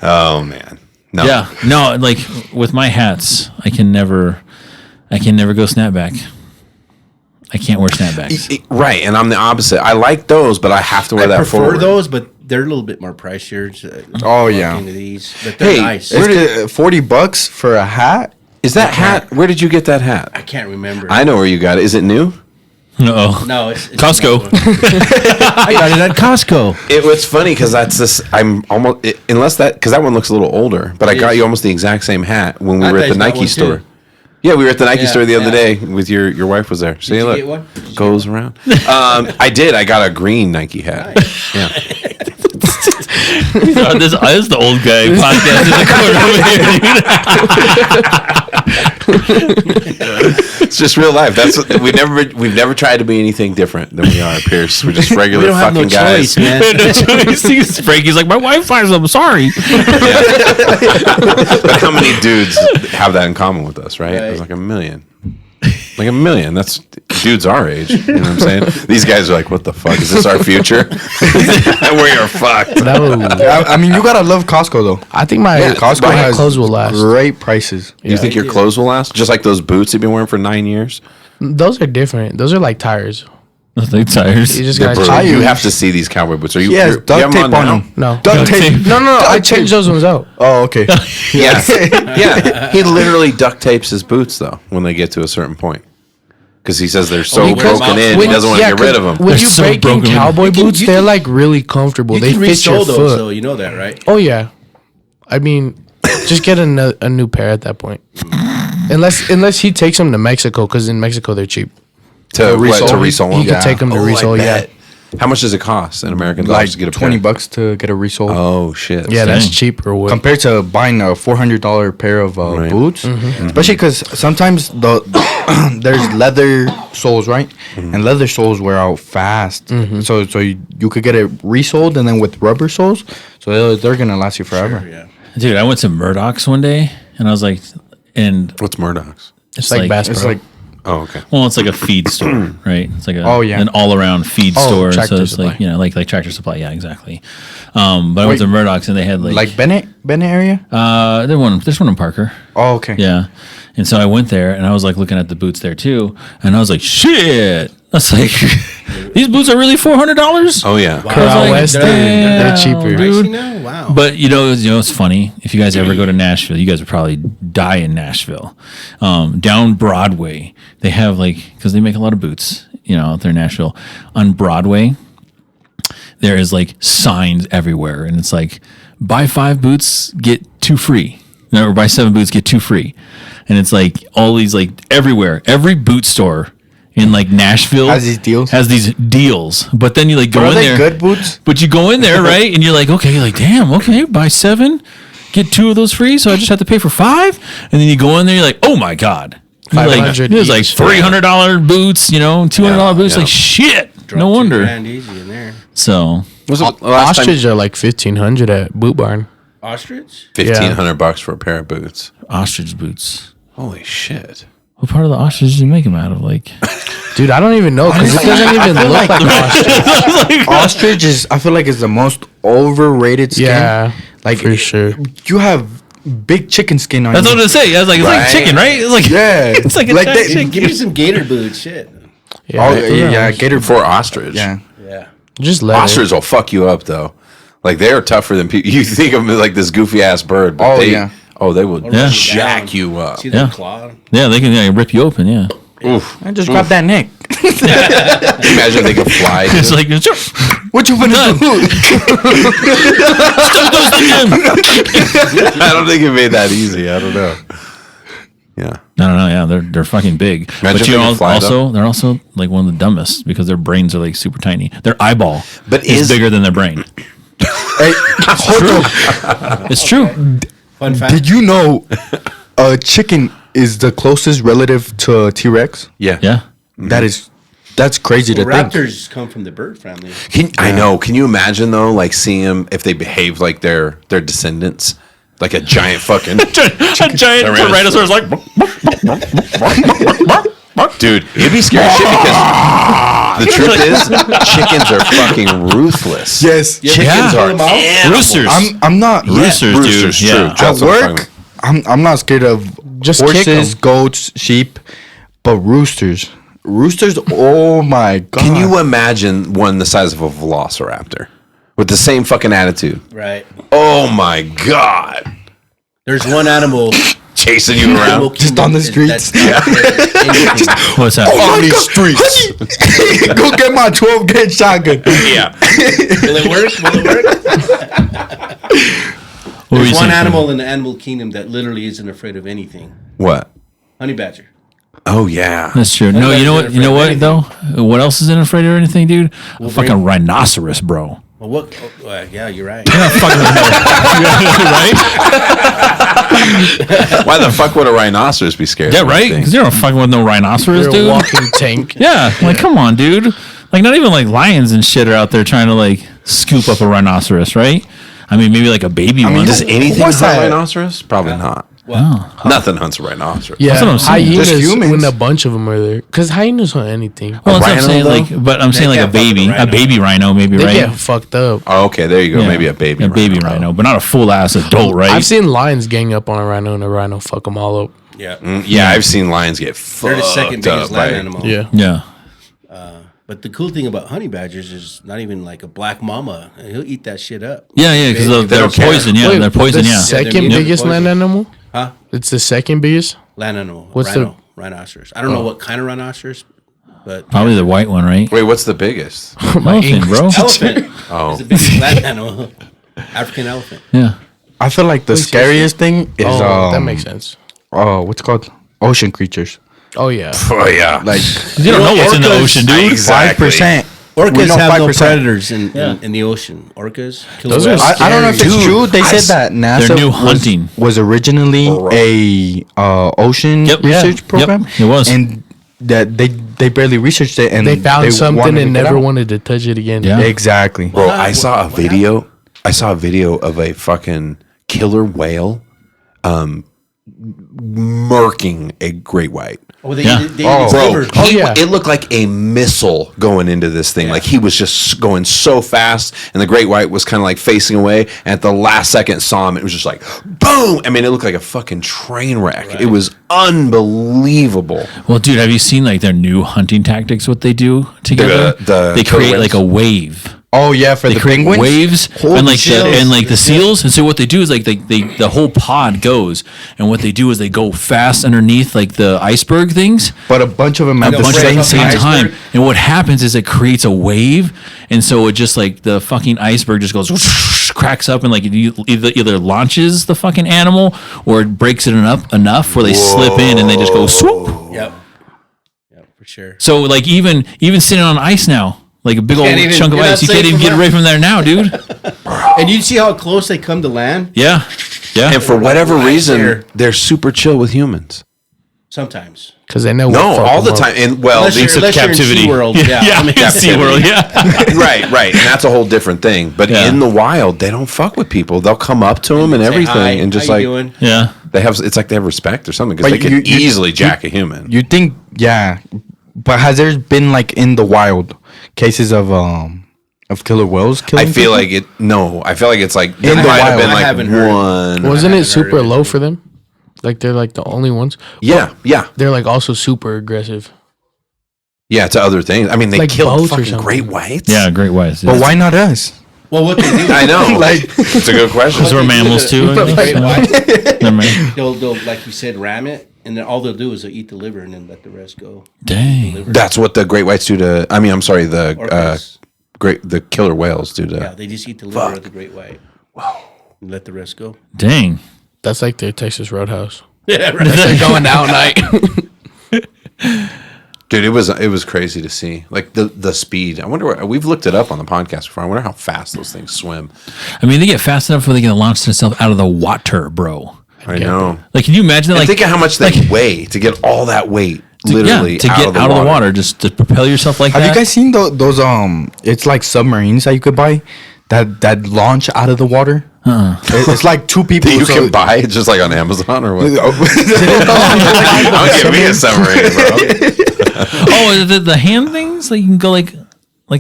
Oh man. No. Yeah, no, like with my hats, I can never go snapback. I can't wear snapbacks. Right, and I'm the opposite. I like those, but I have to wear I that prefer forward. those, but they're a little bit more pricier. Oh, yeah. Into these, but they're Hey, nice. It's $40 for a hat. Is that hat? Where did you get that hat? I can't remember. I know where you got it. Is it new? No, no, it's Costco. I got it at Costco. It's funny because that's this. I'm almost unless that because that one looks a little older, but I got you almost the exact same hat when we I were thought at the you got Nike one, store. too. Yeah, we were at the Nike Yeah, store the other yeah. day with your wife was there. See, you look, get one? goes around. I did. I got a green Nike hat. Yeah. this is the old guy podcast in the corner over here. It's just real life. That's what, we've never tried to be anything different than we are, Pierce. We're just regular We don't have fucking no guys. choice, man. No choice. Frankie's like, my wife finds them. Sorry. But how many dudes have that in common with us, right? There's like a million. Like a million. That's dudes our age. You know what I'm saying? These guys are like, what the fuck? Is this our future? We are fucked. That would, I mean, you gotta love Costco though. I think my Costco my has clothes will last. great prices. You think your clothes will last? Just like those boots you've been wearing for 9 years? Those are different. Those are like tires. Like tires. You just They're gotta brutal. change. You have to see these cowboy boots. Are you? He has you have duct them tape on now? them. No. Duct tape. No. I Duct changed tape. those ones out. Oh, okay. Yeah. Yeah. He literally duct tapes his boots though when they get to a certain point. Because he says they're so Because broken in, he when- doesn't want to yeah, get rid of 'cause them. When They're you so break in broken in. cowboy You can- boots, you they're can- like really comfortable. You They can fit your resole those, foot. though. You know that, right? Oh yeah, I mean, just get a new pair at that point. Unless he takes them to Mexico, because in Mexico they're cheap. To resole He them? could take them to Oh, I resole. Yeah, bet. How much does it cost in American Like dollars to get a pair? $20 to get a resole. Oh shit. yeah, that's Dang. cheaper. Wood. Compared to buying a $400 pair of Right. boots, Mm-hmm. especially because sometimes there's leather soles, right? And leather soles wear out fast. Mm-hmm. So you could get it resoled and then with rubber soles, so they're gonna last you forever. Yeah. Dude, I went to Murdoch's one day and I was like, and What's Murdoch's? It's like Bass It's Pro. like Oh, okay. well, it's like a feed store, right? It's like Oh, yeah. an all around feed Oh, store. So Tractor it's Supply. like, like Tractor Supply. Yeah, exactly. But I went Wait. to Murdoch's and they had like Bennett area. there's one in Parker. Oh, okay. Yeah. And so I went there and I was like looking at the boots there too. And I was like, shit. That's like, these boots are really $400? Oh yeah. I was Out like, west, they're damn, cheaper. dude. Pricey now? Wow. But it's funny. If you guys ever go to Nashville, you guys would probably die in Nashville. Down Broadway, they have because they make a lot of boots, out there in Nashville. On Broadway, there is signs everywhere, and it's like buy 5 boots, get 2 free. Or buy 7 boots, get 2 free. And it's all these everywhere. Every boot store in Nashville Has these deals? But then you go Are in they there. good boots? But you go in there, right? And you're like, okay, damn, okay, buy 7, get 2 of those free. So I just have to pay for 5. And then you go in there, you're like, oh my God. You're like, 500 it was like each. $300 boots, $200 boots. yeah. Like, shit. Drop No $2 wonder. grand easy in there. So, Was it the last time? Ostrich are like $1,500 at Boot Barn. Ostrich? $1,500 for a pair of boots. ostrich boots. Holy shit. What part of the ostrich did you make them out of? Dude, I don't even know because it doesn't even look like ostrich. Ostrich is, I feel like, is the most overrated skin. Yeah, like for sure. You have big chicken skin on That's you. what I was saying. I was like, it's Right. like chicken, right? It's like, Yeah, it's like a like giant they- chicken. Give me some gator boots. Shit. Yeah, Oh yeah, gator. For ostrich. Yeah, Yeah. just let Ostrich will fuck you up though. They are tougher than people. You think of them like this goofy ass bird, but Oh, they, yeah. they will Yeah. jack you up. See Yeah. that claw? Yeah, they can rip you open, yeah. Oof. I just grab that neck. Imagine they could fly. It's like, What you finna do? I don't think it made that easy. I don't know. Yeah. I don't know. Yeah, they're fucking big. Imagine But if they could fly, they're also one of the dumbest because their brains are super tiny. Their eyeball But is is- bigger than their brain. Hey, hold on. It's true. Fun fact. Did you know a chicken is the closest relative to a T-Rex? Yeah. Yeah. That's crazy to think. Raptors come from the bird family. I know. Can you imagine though, like seeing them if they behave like their descendants, like a giant fucking A giant tyrannosaurus like. dude? It'd be scary as shit because the truth is, chickens are fucking ruthless. Yes. Chickens are animals. Roosters. I'm not. Roosters, Roosters, dude. true. Yeah. That's At what I'm work, talking I'm not scared of Just kick horses, 'em. goats, sheep, but roosters. Roosters, oh my god. Can you imagine one the size of a velociraptor with the same fucking attitude? Right. Oh my god, There's one animal. chasing you animal around. Just on the kingdom streets. that's- What's that? on these streets? Go get my 12 gauge shotgun. Yeah, Will it work? Will it work? What were you There's one saying? animal in the animal kingdom that literally isn't afraid of anything. what? Honey badger. Oh yeah, That's true. No, you know what? You know what though? What else isn't afraid of anything, dude? A Wolverine? fucking rhinoceros, bro. Well, what? Yeah, you're right. Right? why the fuck would a rhinoceros be scared? Yeah, of right. anything? Because you're not fucking with no rhinoceros, You're a dude. walking tank. Yeah, like come on, dude. Like not even like lions and shit are out there trying to like scoop up a rhinoceros, right? I mean, maybe like a baby one. Does anything What's hunt that? rhinoceros? Probably not. Oh. Nothing hunts a rhinoceros. Yeah, That's what I'm saying. hyenas Just humans. when a bunch of them are there. Because hyenas hunt anything. Well, that's what I'm rhino, saying. though? Like, but I'm saying like a can't fuck with baby, a rhino. a baby rhino, maybe, They right? get fucked up. Oh, okay, there you go. Yeah. Maybe a baby. a baby rhino, but not a full ass adult, right? I've seen lions gang up on a rhino and a rhino fuck them all up. Yeah. Yeah, I've seen lions get They're the second fucked biggest up land by- animal. Yeah. yeah. But the cool thing about honey badgers is not even like a black mama. He'll eat that shit up. Yeah, because They they're don't care. poison. Yeah, Wait, they're poison. the Yeah. second Yeah, they're biggest poison. land animal? Huh? It's the second biggest? Land animal. What's Rhino. Rhinoceros. I don't know what kind of rhinoceros, but Probably the white one, right? Wait, what's the biggest? Elephant, bro. elephant Oh. is the biggest land animal. African elephant. Yeah. I feel like the scariest thing is Oh, that makes sense. what's it called? Ocean creatures. Oh, yeah. Oh yeah, Like You don't know what's in the orcas- ocean, dude. Exactly. 5%. Orcas know have no 5%. predators in the ocean. Orcas. Killer Those are whales. I don't know if it's Dude, true. They said that NASA They're new hunting. was originally a ocean Yep. research Yep. program. It was. and that they barely researched it, and They found something wanted to and get never out. waned to touch it again. Yeah. Exactly. Bro, I saw a video. I saw a video of a fucking killer whale, murking a great white. Oh, they Yeah. eat its Bro, liver. yeah. it looked like a missile going into this thing. Like he was just going so fast, and the great white was kind of like facing away. And at the last second, saw him. It was just like boom. I mean, it looked like a fucking train wreck. It was unbelievable. Well, dude, have you seen like their new hunting tactics? What they do together? The they killer create whales? like a wave. Oh yeah, for They the create penguins. waves Holy and like shit. the seals. And so what they do is like they the whole pod goes, and what they do is they go fast underneath like the iceberg things. But a bunch of them at A the bunch same at the same time. time. And what happens is it creates a wave, and so it just like the fucking iceberg just goes cracks up, and like it either launches the fucking animal or it breaks it enough where they slip in and they just go swoop. Yep. Yep, for sure. So like even sitting on ice now, like a big old Can't even- chunk of you're not ice, you safe can't even from get that. away from there now, dude. And you see how close they come to land? Yeah, yeah. And for whatever right reason, there. they're super chill with humans. Sometimes. Because they know No, what fuck all the 'em up. time. And well, Unless you're, the- unless you're in captivity. SeaWorld. Yeah. yeah, I mean, SeaWorld, yeah. right, and that's a whole different thing. But Yeah. in the wild, they don't fuck with people. They'll come up to them and Say, everything, "Hi, and just how like you doing?" Yeah. they have. It's like they have respect or something because But they could easily jack a human. You think, yeah, but has there been like in the wild cases of killer whales killing I feel people? like it. No, I feel like it's like there In the might have wild. been I like haven't heard. one. Wasn't I it haven't heard super of it. low for them? Like they're like the only ones. Yeah, yeah, They're like also super aggressive. yeah. To other things. I mean, they Like killed both or fucking something. great whites. Yeah, great whites. But why not us? Well, what they do, I know. Like- it's a good question. Because we're they do mammals to- too. I think, Great so. white, Never mind. they'll like you said, ram it, and then all they'll do is they'll eat the liver and then let the rest go. Dang. That's what the great whites do to. I mean, I'm sorry, the Orcas. the killer whales do to. Yeah, they just eat the liver of the great white. Wow. And let the rest go. Dang. That's like their Texas Roadhouse. Yeah, right. They're going out night. Dude, it was crazy to see. Like the speed. I wonder we've looked it up on the podcast before. I wonder how fast those things swim. I mean, they get fast enough where they can launch themselves out of the water, bro. I know. Like, can you imagine that? And Like, think of how much they weigh to get all that weight literally to get out of the water, just to propel yourself like Have that. you guys seen those it's like submarines that you could buy that launch out of the water? It's like two people. That you can buy it just like on Amazon or what? I'll give me a submarine, bro. Oh, is it the hand things? Like you can go like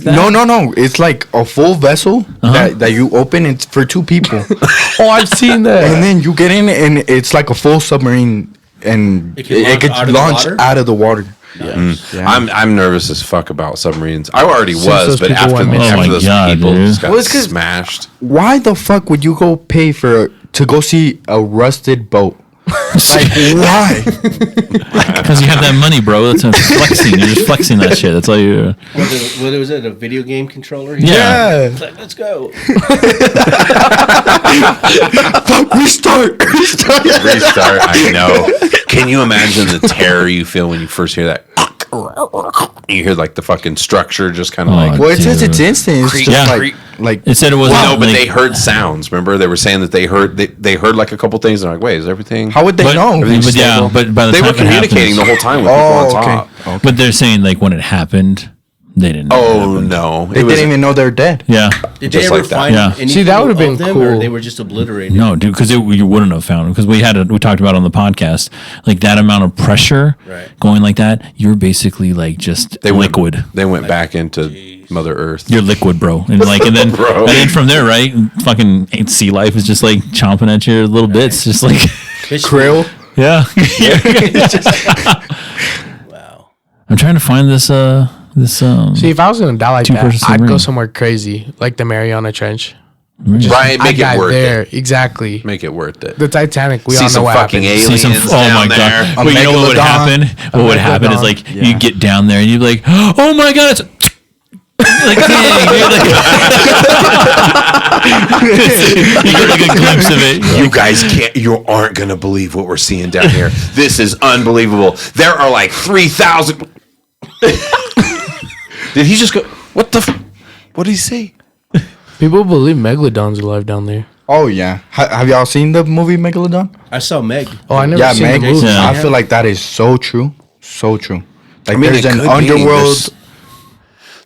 that? No. It's like a full vessel that you open. It's for two people. Oh, I've seen that. And then you get in, and it's like a full submarine, and it could launch out of the water. Yeah. Yeah. I'm nervous as fuck about submarines. I already Since was, those but people after, went missing. after Oh my those God, people dude. just got Well, it's 'cause- smashed. Why the fuck would you go pay to go see a rusted boat? Like why? Because you have that money, bro. That's flexing. You're just flexing that shit. That's all you. Was it a video game controller? Yeah. It's like, let's go. Restart. Restart. I know. Can you imagine the terror you feel when you first hear that? You hear like the fucking structure just kind of like. Well, it says Dude. it's instant. It's Creak, just creak. like It said it was No, but like, they heard sounds. Remember, they were saying that they heard like a couple things. They're like, "Wait, is everything?" how would they but, know? Everything's But yeah, stable? but by the they time were it communicating happens- the whole time with people on top. Okay. But they're saying like when it happened, they didn't know. it Oh happened. no, They didn't even know they're dead. Yeah. Did Just they ever like that. find Yeah. anything See, that would've of been them, or cool. they were just obliterated? No, dude, because you wouldn't have found because we talked about on the podcast like that amount of pressure Right. going like that. You're basically like just liquid. They went back into Mother Earth. You're liquid, bro, and like and then Bro. and then from there, right? Fucking sea life is just like chomping at your little bits, just like Fish Krill. yeah. Wow. I'm trying to find this. See, if I was gonna die like that, Two-person I'd go submarine. somewhere crazy, like the Mariana Trench. Right, I make it died worth there. it. Exactly. Make it worth it. The Titanic. We See all some know what fucking happened. aliens See some, oh my down there. god! Well, you know what would happen? megalodon. What would happen is megalodon. like Yeah. you get down there and you'd be like, oh my god, it's like, dang, dude, like you get like a glimpse of it. You guys you aren't gonna believe what we're seeing down here. This is unbelievable. There are like 3,000. Did he just go? What the? What did he say? People believe megalodon's alive down there. Oh yeah. Have y'all seen the movie Megalodon? I saw Meg. Oh, I never Yeah, seen Meg. the movie. Yeah. I feel like that is so true. So true. Like mean, there's it an could be. underworld.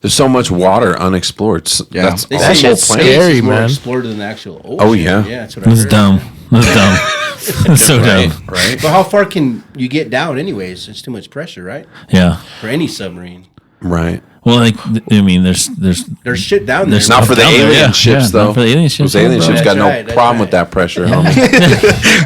There's so much water unexplored. Yeah. That's They all That say the whole shit's planet. scary, it's more man. explored than the actual ocean. Oh, yeah. Yeah, that's what I That's heard. dumb. That's dumb. That's so Right, dumb. right. But how far can you get down anyways? It's too much pressure, right? Yeah. For any submarine. Right. Well, like I mean, there's There's shit down there. There's Not for the Down there, alien yeah. ships, Yeah, though. not for the alien ships, Those alien bro. ships got That's no right, that's problem right. with that pressure, homie.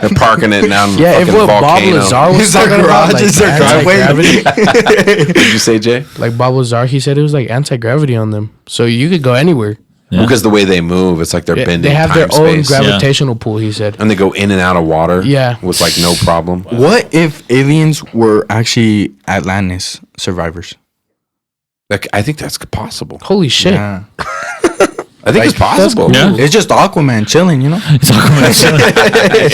They're parking it down Yeah, if fucking what Bob volcano. Lazar was Is our talking about, garage? like Is our driveway? anti-gravity, Did you say, Jay? like Bob Lazar, he said it was like anti-gravity on them, so you could go anywhere. Yeah. Because the way they move, it's like they're Yeah, bending they have their time, own space. gravitational pull. He said. And they go in and out of water. Yeah. With like no problem. What if aliens were actually Atlantis survivors? Like, I think that's possible. Holy shit! Yeah. I think it's possible. cool. Yeah. It's just Aquaman chilling, you know? It's Aquaman.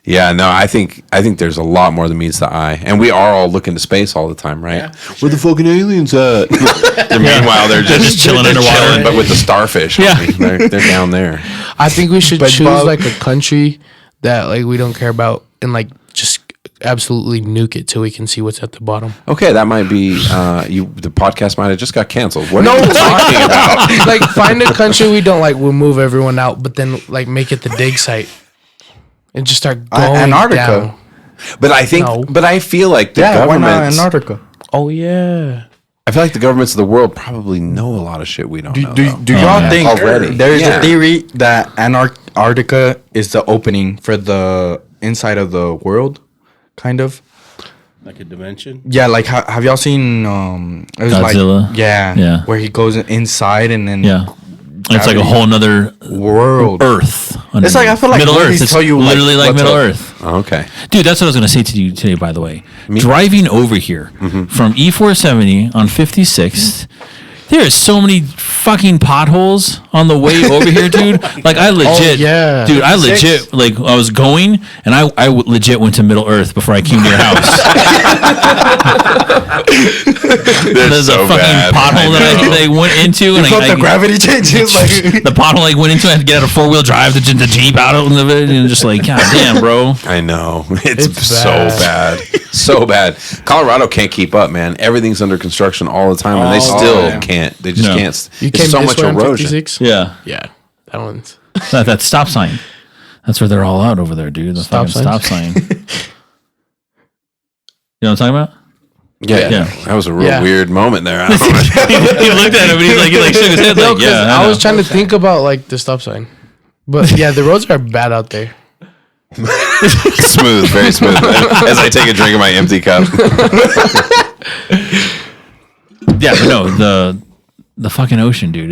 Yeah, no, I think there's a lot more than meets the eye. And we are all looking to space all the time, right? Yeah, Where the fucking aliens at? Meanwhile, they're just chilling underwater. chilling, but with the starfish. Yeah. They're down there. I think we should But choose Bob- like a country that like we don't care about and like just absolutely nuke it till we can see what's at the bottom. Okay, that might be the podcast might have just got canceled. What are you talking about? Like find a country we don't like. We'll move everyone out, but then like make it the dig site and just start going Antarctica. down. But I think No. but I feel like the Yeah, why not governments Antarctica? Oh yeah. I feel like the governments of the world probably know a lot of shit we don't know. Do though. y'all yeah. think Already. there's Yeah. a theory that Antarctica is the opening for the inside of the world? Kind of. Like a dimension. Yeah, like have y'all seen it was Godzilla? like yeah, Yeah. where he goes inside and then Yeah. It's like a whole nother world. Earth. It's like I feel like Middle movies Earth. It's tell you literally like what's Middle up. Earth. Oh, okay. Dude, that's what I was going to say to you today, by the way. Driving over here from E470 on 56th, there are so many fucking potholes on the way over here, dude. Like I legit, yeah. dude. I legit, like I was going, and I legit went to Middle Earth before I came to your house. There's so a fucking bad. pothole that I went into, and Felt the gravity changes. Like the pothole I went into, I had to get out of 4-wheel drive to the Jeep out of it, and just like, god damn, bro. I know. It's so bad. bad. So bad. Colorado can't keep up, man. Everything's under construction all the time, and they still can't. They just can't. You It's came so this much way on erosion. 56? Yeah, Yeah, that one's. that stop sign. That's where they're all out over there, dude. The Stop fucking stop signs? sign. You know what I'm talking about? Yeah, Yeah. that was a real Yeah. weird moment there. I don't know. He looked at him and he like shook his head No, like, 'cause yeah. I know. was trying to think about like the stop sign, but yeah, the roads are bad out there. Smooth, very smooth. As I take a drink of my empty cup. Yeah, but no, the fucking ocean, dude.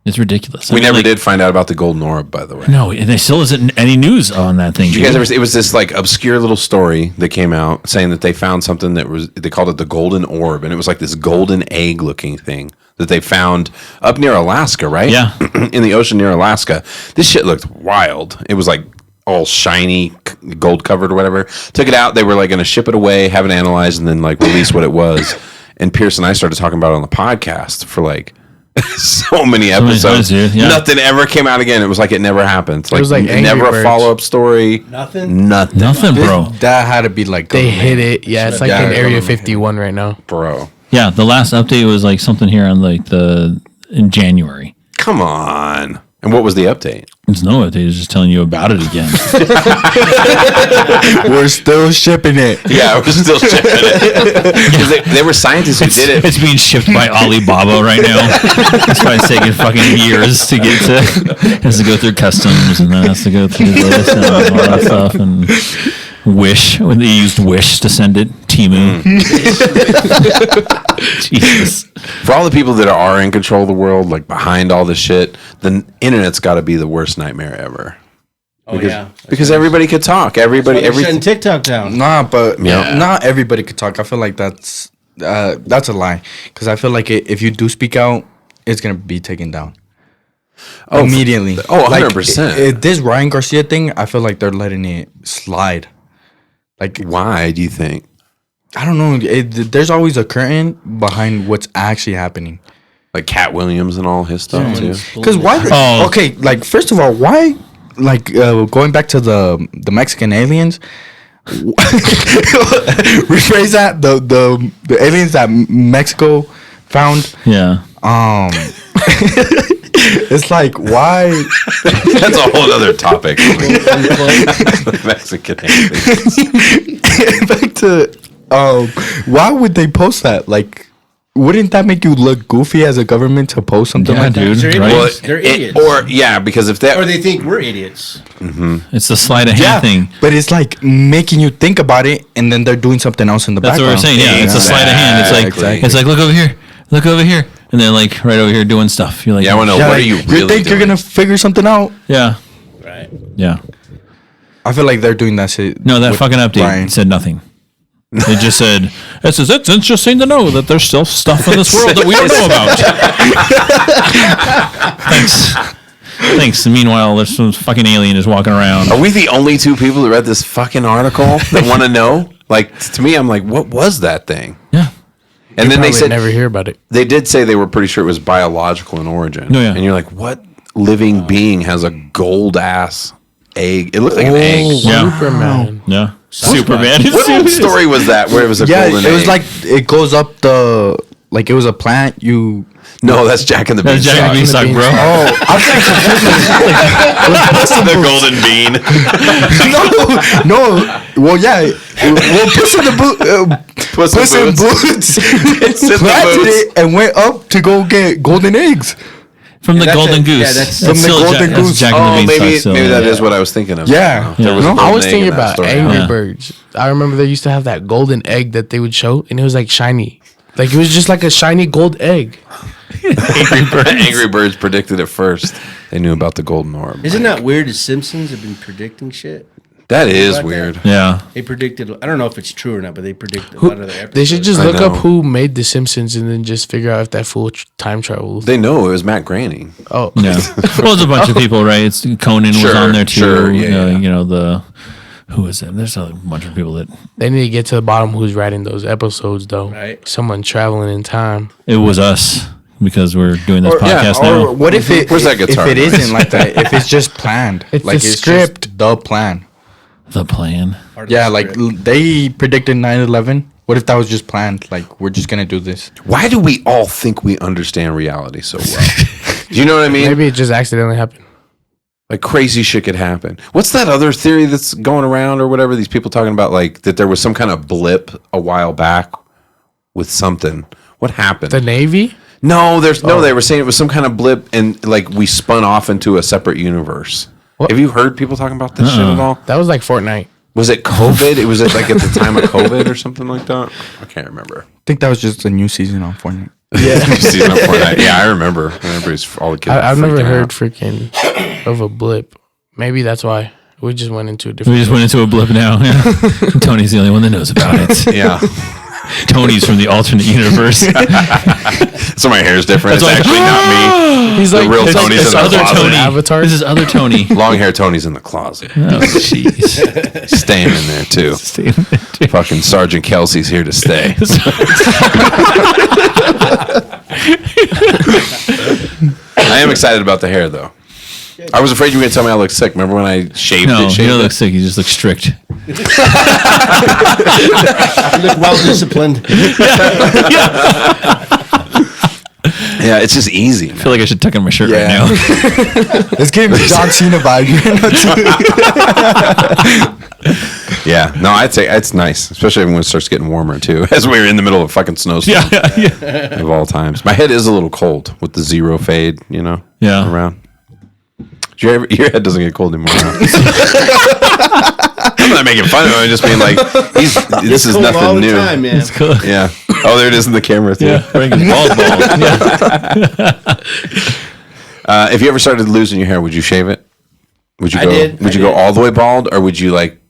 It's ridiculous. I We mean, never like, did find out about the golden orb, by the way. No, and there still isn't any news on that thing. Did you guys ever see, it was this like obscure little story that came out saying that they found something that was, they called it the golden orb, and it was like this golden egg looking thing that they found up near Alaska, right? Yeah. In the ocean near Alaska. This shit looked wild. It was like all shiny, gold covered or whatever. Took it out. They were like going to ship it away, have it analyzed, and then like release what it was. And Pierce and I started talking about it on the podcast for like so many many episodes. times, dude. Yeah. Nothing ever came out again. It was like it never happened. Like, was like Angry never a Birds. follow up story. Nothing? Nothing, bro. that had to be like They hit it. Yeah, it's like Yeah, in Area government. 51 right now. Bro. Yeah, the last update was like something here on like in January. Come on. And what was the update? It's no update. It's just telling you about it again. We're still shipping it. Yeah, we're still shipping it. 'Cause they were scientists who did it. It's being shipped by Alibaba right now. That's why it's taking fucking years to get to. It has to go through customs and then has to go through this and all that stuff and Wish when they used Wish to send it. Temu. Jesus. For all the people that are in control of the world, like behind all this shit, the internet's got to be the worst nightmare ever. Oh, yeah. Because everybody could talk. Everybody, They're shutting everything. TikTok down. Nah, but Yeah. not everybody could talk. I feel like that's a lie. Because I feel like if you do speak out, it's gonna be taken down immediately. Oh, Like, 100%. This Ryan Garcia thing, I feel like they're letting it slide. Like Why do you think? I don't know. There's always a curtain behind what's actually happening. Like Cat Williams and all his stuff too. Because why? Oh. Okay, like first of all, why? Like going back to the Mexican aliens. Rephrase that the aliens that Mexico found. Yeah. It's like why? That's a whole other topic. Mexican aliens. Back to why would they post that? Like, wouldn't that make you look goofy as a government to post something Yeah, like that? dude. They're Right? idiots. They're idiots. Or yeah, because if that Or they think we're idiots. It's the sleight of hand Yeah, thing. but it's like making you think about it, and then they're doing something else in the That's what background. we're saying. Yeah, it's a sleight of hand. It's like Exactly. it's like look over here, and then like right over here doing stuff. You're like, Yeah, I want to know Yeah, what like, are you really you think you're doing? gonna figure something out? yeah, Right. yeah. I feel like they're doing that shit. No, that with fucking update Ryan. said nothing. It just said it's interesting to know that there's still stuff in this world that we don't know about. Thanks. Meanwhile, there's some fucking alien is walking around. Are we the only two people that read this fucking article that want to know? Like to me, I'm like, what was that thing? Yeah. And then they Probably said never hear about it. they did say they were pretty sure it was biological in origin. Oh, yeah. And you're like, what living being has a gold ass egg? It looked like an egg. Yeah. Superman. Yeah. Superman. What story was that where it was a Yeah, golden it was egg? like it goes up the like it was a plant. You No, that's Jack and the That's Beanstalk. Jack and the Beanstalk, bro. I'm the golden bean. no. Well, yeah. Well, Puss in the Puss in Boots. Boots in the planted Boots. it and went up to go get golden eggs. From the that's Golden it. Goose. Yeah, that's from the still Golden that's Goose. Jack and Oh, the Beanstalk maybe still, that yeah. is what I was thinking of. Yeah. There was a No, golden I was egg thinking in that about story. Angry Yeah. Birds. I remember they used to have that golden egg that they would show, and it was like shiny. Like it was just like a shiny gold egg. Angry Birds predicted it first. They knew about the golden orb. Isn't that weird? The Simpsons have been predicting shit. That is about weird. Yeah. They predicted. I don't know if it's true or not, but they predicted a lot of their episodes. They should just I look up know. who made The Simpsons and then just figure out if that fool time travels. They know it was Matt Groening. Oh, Yeah. Well, there's a bunch of people, right? It's Conan was Sure, on there too. sure, yeah. You know, who is it? There's a bunch of people that they need to get to the bottom who's writing those episodes, though. Right. Someone traveling in time. it was us because we're doing this podcast Or now. what if it? Where's that guitar If it noise? isn't like that, if it's just planned, It's like the it's script. just the plan. The plan. Part of the Yeah, like script. they predicted 9/11. What if that was just planned? Like we're just gonna do this. Why do we all think we understand reality so well? Do you know what I mean? Maybe it just accidentally happened. Like crazy shit could happen. What's that other theory that's going around or whatever? These people talking about like that there was some kind of blip a while back with something. What happened? The Navy? No, they were saying it was some kind of blip and like we spun off into a separate universe. What? Have you heard people talking about this shit at all? That was like Fortnite. Was it COVID? It was like at the time of COVID or something like that? I can't remember. I think that was just a new season on Fortnite. Season of Fortnite. Yeah, I remember. Everybody's all the kids. I've were never freaking heard out. freaking of a blip. Maybe that's why we just went into a We different. just went into a blip now. Yeah. Tony's the only one that knows about it. Yeah. Tony's from the alternate universe. So my hair's different. That's It's why- actually not me. He's like real it's Tony's it's in the other closet. Tony. Avatar. This is other Tony. Long hair Tony's in the closet. Oh, jeez. Staying in there too. Fucking Sergeant Kelsey's here to stay. I am excited about the hair though. I was afraid you were going to tell me I looked sick. Remember when I shaved No, it? you don't look sick. You just look strict. You look well disciplined. Yeah, it's just easy. I feel like I should tuck in my shirt right Yeah. now. Let's give him the John Cena vibe. Yeah, no, I'd say it's nice, especially when it starts getting warmer too. As we're in the middle of a fucking snowstorm of all times. My head is a little cold with the zero fade, you know. Yeah. Around. Your head doesn't get cold anymore. Huh? I'm not making fun of him. I'm just being like, this is Cold all nothing the new. time, man. It's cool. Yeah. Oh, there it is in the camera too. Yeah. Frankie's bald. Yeah. If you ever started losing your hair, would you shave it? Would you I go? did. Would you go all the way bald, or would you like?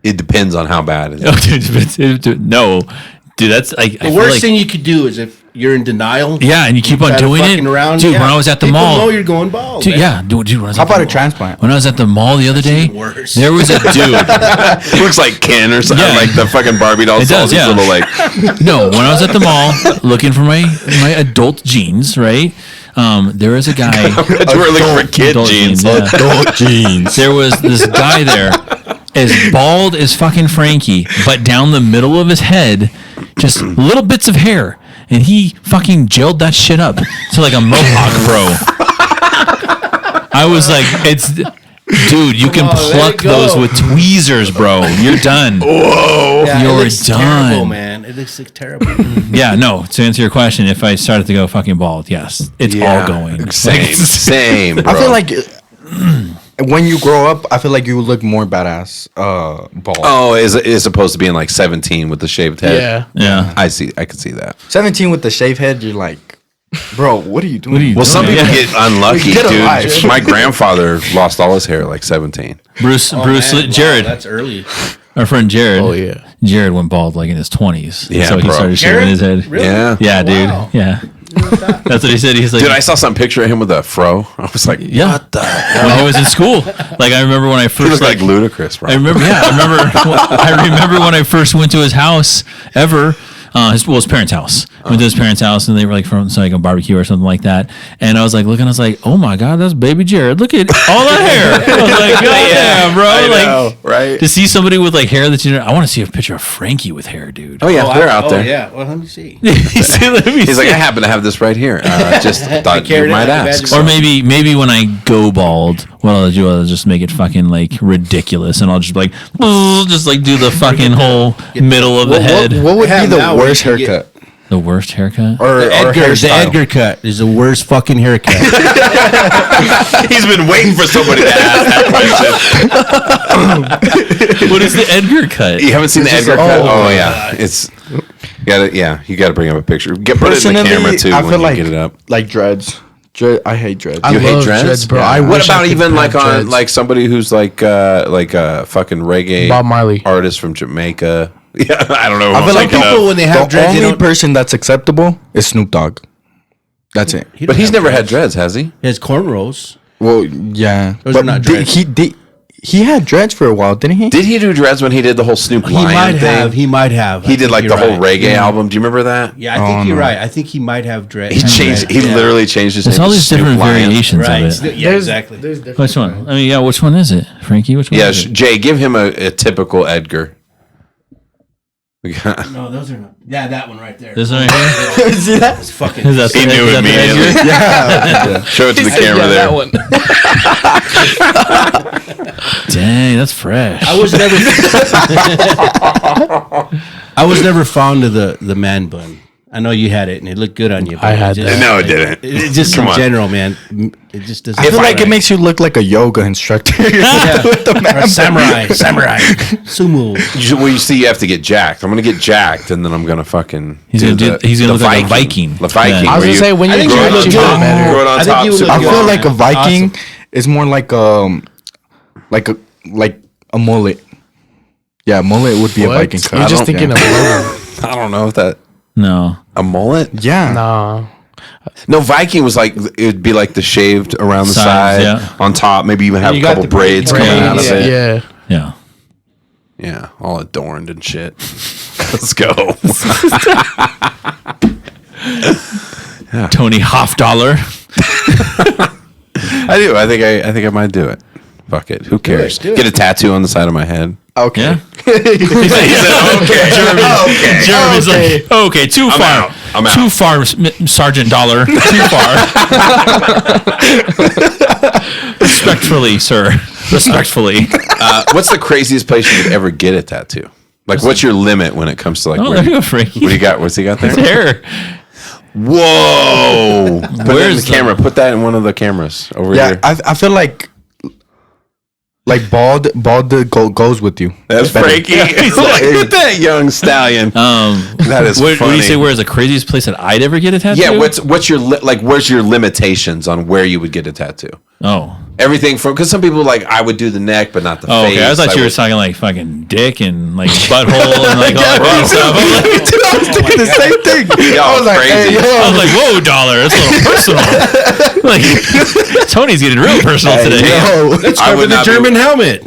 It depends on how bad it is. Oh, dude, no, dude, that's like The worst thing you could do is if you're in denial. Yeah, and you keep on try to doing it, fucking around, dude. yeah, When I was at the people mall, know you're going bald. dude, man. yeah, dude. When I was How at the about a mall- transplant? When I was at the mall the other day, even worse. there was a dude. It looks like Ken or something, Yeah. like the fucking Barbie doll. It does, these yeah. Little like. No, when I was at the mall looking for my adult jeans, right? There was a guy. You were looking for kid Adult jeans. yeah. Adult jeans. There was this guy there, as bald as fucking Frankie, but down the middle of his head, just little bits of hair. And he fucking gelled that shit up to like a mohawk, bro. I was like, dude, you can on, let pluck it go. those with tweezers, bro. You're done. Yeah, You're it looks done. terrible, man. It looks like terrible. Yeah, no. To answer your question, if I started to go fucking bald, yes, it's all going. Same, bro. I feel like when you grow up, I feel like you look more badass bald. Oh, is opposed to being like 17 with the shaved head. Yeah. Yeah. I could see that. 17 with the shave head, you're like, bro, what are you doing? What are you Well, some doing? people Yeah. get unlucky, Get dude. alive. My grandfather lost all his hair at like 17. Bruce, Oh, Bruce, man, wow, Jared, that's early. our friend Jared. Oh, yeah. Jared went bald like in his 20s. Yeah, so he bro. started shaving his head. Really? Yeah. Yeah, Oh, dude. wow. Yeah. That's what he said. He's like, Dude, I saw some picture of him with a fro. I was like, yeah. what the hell? When he was in school. Like, I remember when I He first, looked like ludicrous, bro. I remember when I first went to his house ever. His parents' house. I went to his parents' house, and they were like from like a barbecue or something like that. And I was like looking, I was like, oh my god, that's baby Jared. Look at all that hair. I was like, god damn, bro. I Like know, right? to see somebody with like hair that I want to see a picture of Frankie with hair, dude. Oh, yeah, they're out there. Yeah, well, let me see. Let me He's like, see. I happen to have this right here. Just thought you carried it might like a ask. badge So- Or maybe when I go bald, what I'll do, I'll just make it fucking like ridiculous, and I'll just like, just like do the fucking whole middle of the head. What would be Have the now where worst you can get- haircut? The worst haircut? Or The hairstyle? Edgar cut is the worst fucking haircut. He's been waiting for somebody to ask that question. What is the Edgar cut? You haven't seen the just Edgar like- cut? oh, Oh, yeah. It's. You gotta bring up a picture. Put it in the Personally, camera too I when feel you like get it up. like dreads. I hate dreads. I You hate love dreads? bro. Yeah. I What wish I about could even have like on dreads. like somebody who's like a fucking reggae Bob Marley? artist from Jamaica? Yeah, I don't know. I feel like people when they have the dreads, they only don't- person that's acceptable is Snoop Dogg. That's it. He But don't he's have never had dreads, has he? He has cornrows. Well, yeah. Those are not dreads. He had dreads for a while, didn't he? Did he do dreads when he did the whole Snoop He Lion might thing? have. He might have. I He did think like you're the whole right. reggae album. Do you remember that? Yeah, I think Oh, you're no. right. I think he might have dreads. He changed. He literally changed his There's name all to these Snoop different Lion. variations Right. of it. Yeah, exactly. There's different. Which one? I mean, yeah, which one is it, Frankie? Which one? Yeah, is it? Jay, give him a typical Edgar. We got- No, those are not. Yeah, that one right there. This one right here. See that? It's fucking. Is that He the, knew is that the immediately. Edgar? Yeah. Show it to the camera there. That one. Dang, that's fresh. I was never fond of the man bun. I know you had it and it looked good on you. but I had it just- that. No, it didn't. It just Come in on. general, man. It just doesn't. I feel like it right. makes you look like a yoga instructor. Yeah. With the man Or samurai, sumo. Well, you see, you have to get jacked. I'm gonna get jacked, and then I'm gonna fucking. He's do gonna the- he's gonna the look like a Viking. The Viking. Yeah. I was where gonna say when I you think grow you up, look you good. look better. Grow it on I think top. you would super look I good. feel long. like a Viking is more like a mullet. Yeah, mullet would be a What? Viking cut. You're just don't- thinking yeah. of I don't know if that No. a mullet. Yeah. nah. No, Viking was like it would be like the shaved around the Sides, side, yeah. on top. Maybe even have you a got couple the braids braids. coming out of Yeah. it. Yeah. Yeah. Yeah, all adorned and shit. Let's go. Tony Hofdollar. I do. I think I might do it. Fuck it. Who cares? do it. Get a tattoo on the side of my head. Okay. Yeah. Okay. Jeremy's like, okay, too far. out. I'm out. Too far, Sergeant Dollar. Too far. Respectfully, sir. Respectfully. What's the craziest place you could ever get a tattoo? Like, what's your limit when it comes to like? Oh, where, there you go, Frankie. what do you got? What's he got there? Hair. Whoa! Put that in Where's the camera. Put that in one of the cameras over Yeah, here. I feel like bald goes with you. That's better. Frankie. Look at that young stallion. That is What do funny. you say? Where's the craziest place that I'd ever get a tattoo? Yeah, what's your like? Where's your limitations on where you would get a tattoo? Oh. Everything from because some people like I would do the neck, but not the Oh, face. okay. I thought you were would- talking like fucking dick and like butthole and like all that kind of stuff. I was thinking the same thing. Y'all I was like, crazy. hey, I was yo. like, whoa, Dollar, that's a little personal. Like, Tony's getting real personal today. Yo. Let's I cover would the not be- German helmet.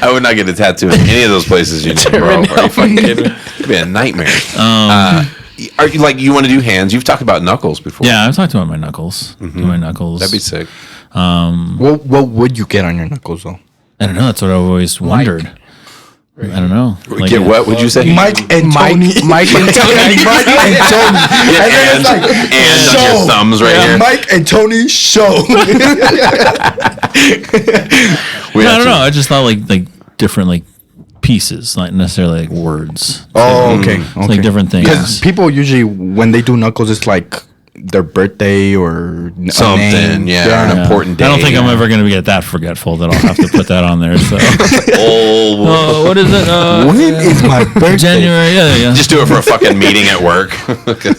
I would not get a tattoo in any of those places. You know, bro. Are you fucking kidding me? It'd be a nightmare. Are you like you want to do hands? You've talked about knuckles before. Yeah, I've talked about my knuckles. Do my knuckles. That'd be sick. What would you get on your knuckles though? I don't know. That's what I've always wondered. I don't know. Like, Get what? Would you say? Mike and Tony. Mike and Tony. Mike and Tony. And then it's like, and on your show. thumbs right here. Mike and Tony show. We I have don't to- know. I just thought like different like pieces, not necessarily like words. Oh, okay. It's like different Because things. people usually, when they do knuckles, it's like their birthday or a Something, name. yeah, or an important day. I don't think I'm yeah. ever going to get that forgetful that I'll have to put that on there. So, Oh, what is it? When is my birthday? January. Yeah. just do it for a fucking meeting at work.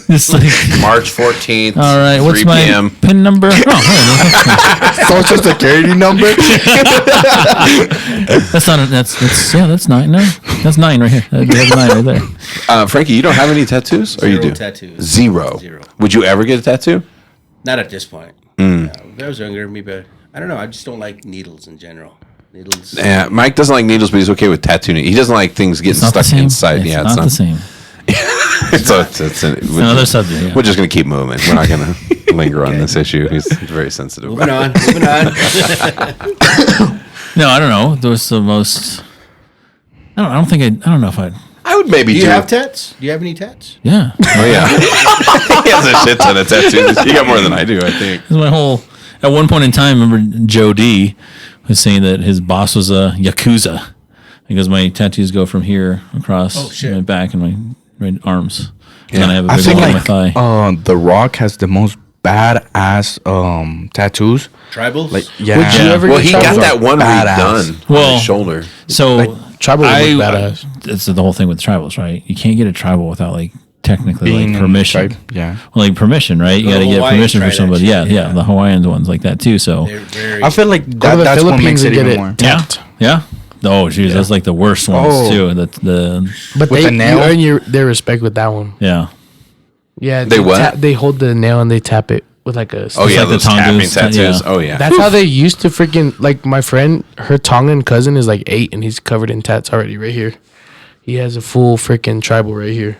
Just like, March 14th. all right, what's 3 my p.m. PIN number? Oh, Social security number. that's not. That's 9. No, that's 9 right here. That's 9 right there. Frankie, you don't have any tattoos, or you do? Tattoos. Zero. Zero. Would you ever get a tattoo? Not at this point. When I was younger, maybe I don't know. I just don't like needles in general. Needles. Yeah, Mike doesn't like needles, but he's okay with tattooing. He doesn't like things getting It's not the stuck same. inside. It's Yeah, not the same. it's Another subject. Yeah. We're just gonna keep moving. We're not gonna linger on this issue. He's very sensitive. Moving about on. Moving on. No, I don't know. There was the most. I don't know if I. I would maybe Do you have tats? Do you have any tats? Yeah. Oh yeah, he has a shit ton of tattoos. You got more than I do, I think. This is my whole. At one point in time, remember Joe D was saying that his boss was a yakuza because my tattoos go from here across my back and my arms. And then I have a I big feel one on my thigh. like The Rock has the most badass tattoos. Tribals? Like, yeah. Would you ever Well, get he got tribal? that one Badass. redone on Well, his shoulder. So Tribal would look badass. It's the whole thing with tribals, right? You can't get a tribal without like technically Being like in permission. tribe, yeah. Well, like permission, right? You The got to get Hawaiians permission try for that somebody. shit, Yeah, yeah. the Hawaiians ones like that too. So They're very. I feel like Go to the that's what makes Philippines it and get even it more. tapped. yeah. Oh, geez, that's like the worst ones Oh. too. The But With they the nail? you earn their respect with that one. yeah. Yeah, They what? They hold the nail and they tap it with like a. Oh yeah, like the those tapping Tongas, tattoos. yeah. Oh yeah. That's how they used to freaking like my friend. Her Tongan cousin is like 8 and he's covered in tats already right here. He has a full freaking tribal right here.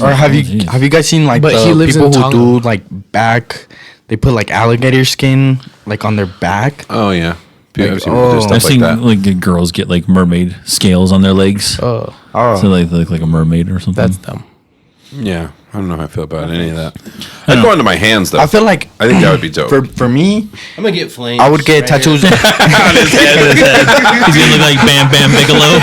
Or have Oh, you geez. have you guys seen like But he the lives people in who Tonga. do like back? They put like alligator skin like on their back. Oh yeah. People, Like, I've seen people do oh. stuff I've like seen that. like the girls get like mermaid scales on their legs, Oh, Oh, so like they look like a mermaid or something. that's dumb. Yeah, I don't know how I feel about any of that. I I'd know. go into my hands though. I feel like I think that would be dope. for me, I'm gonna get flames. I would get right tattoos. here. on his head. He's gonna look like Bam Bam Bigelow.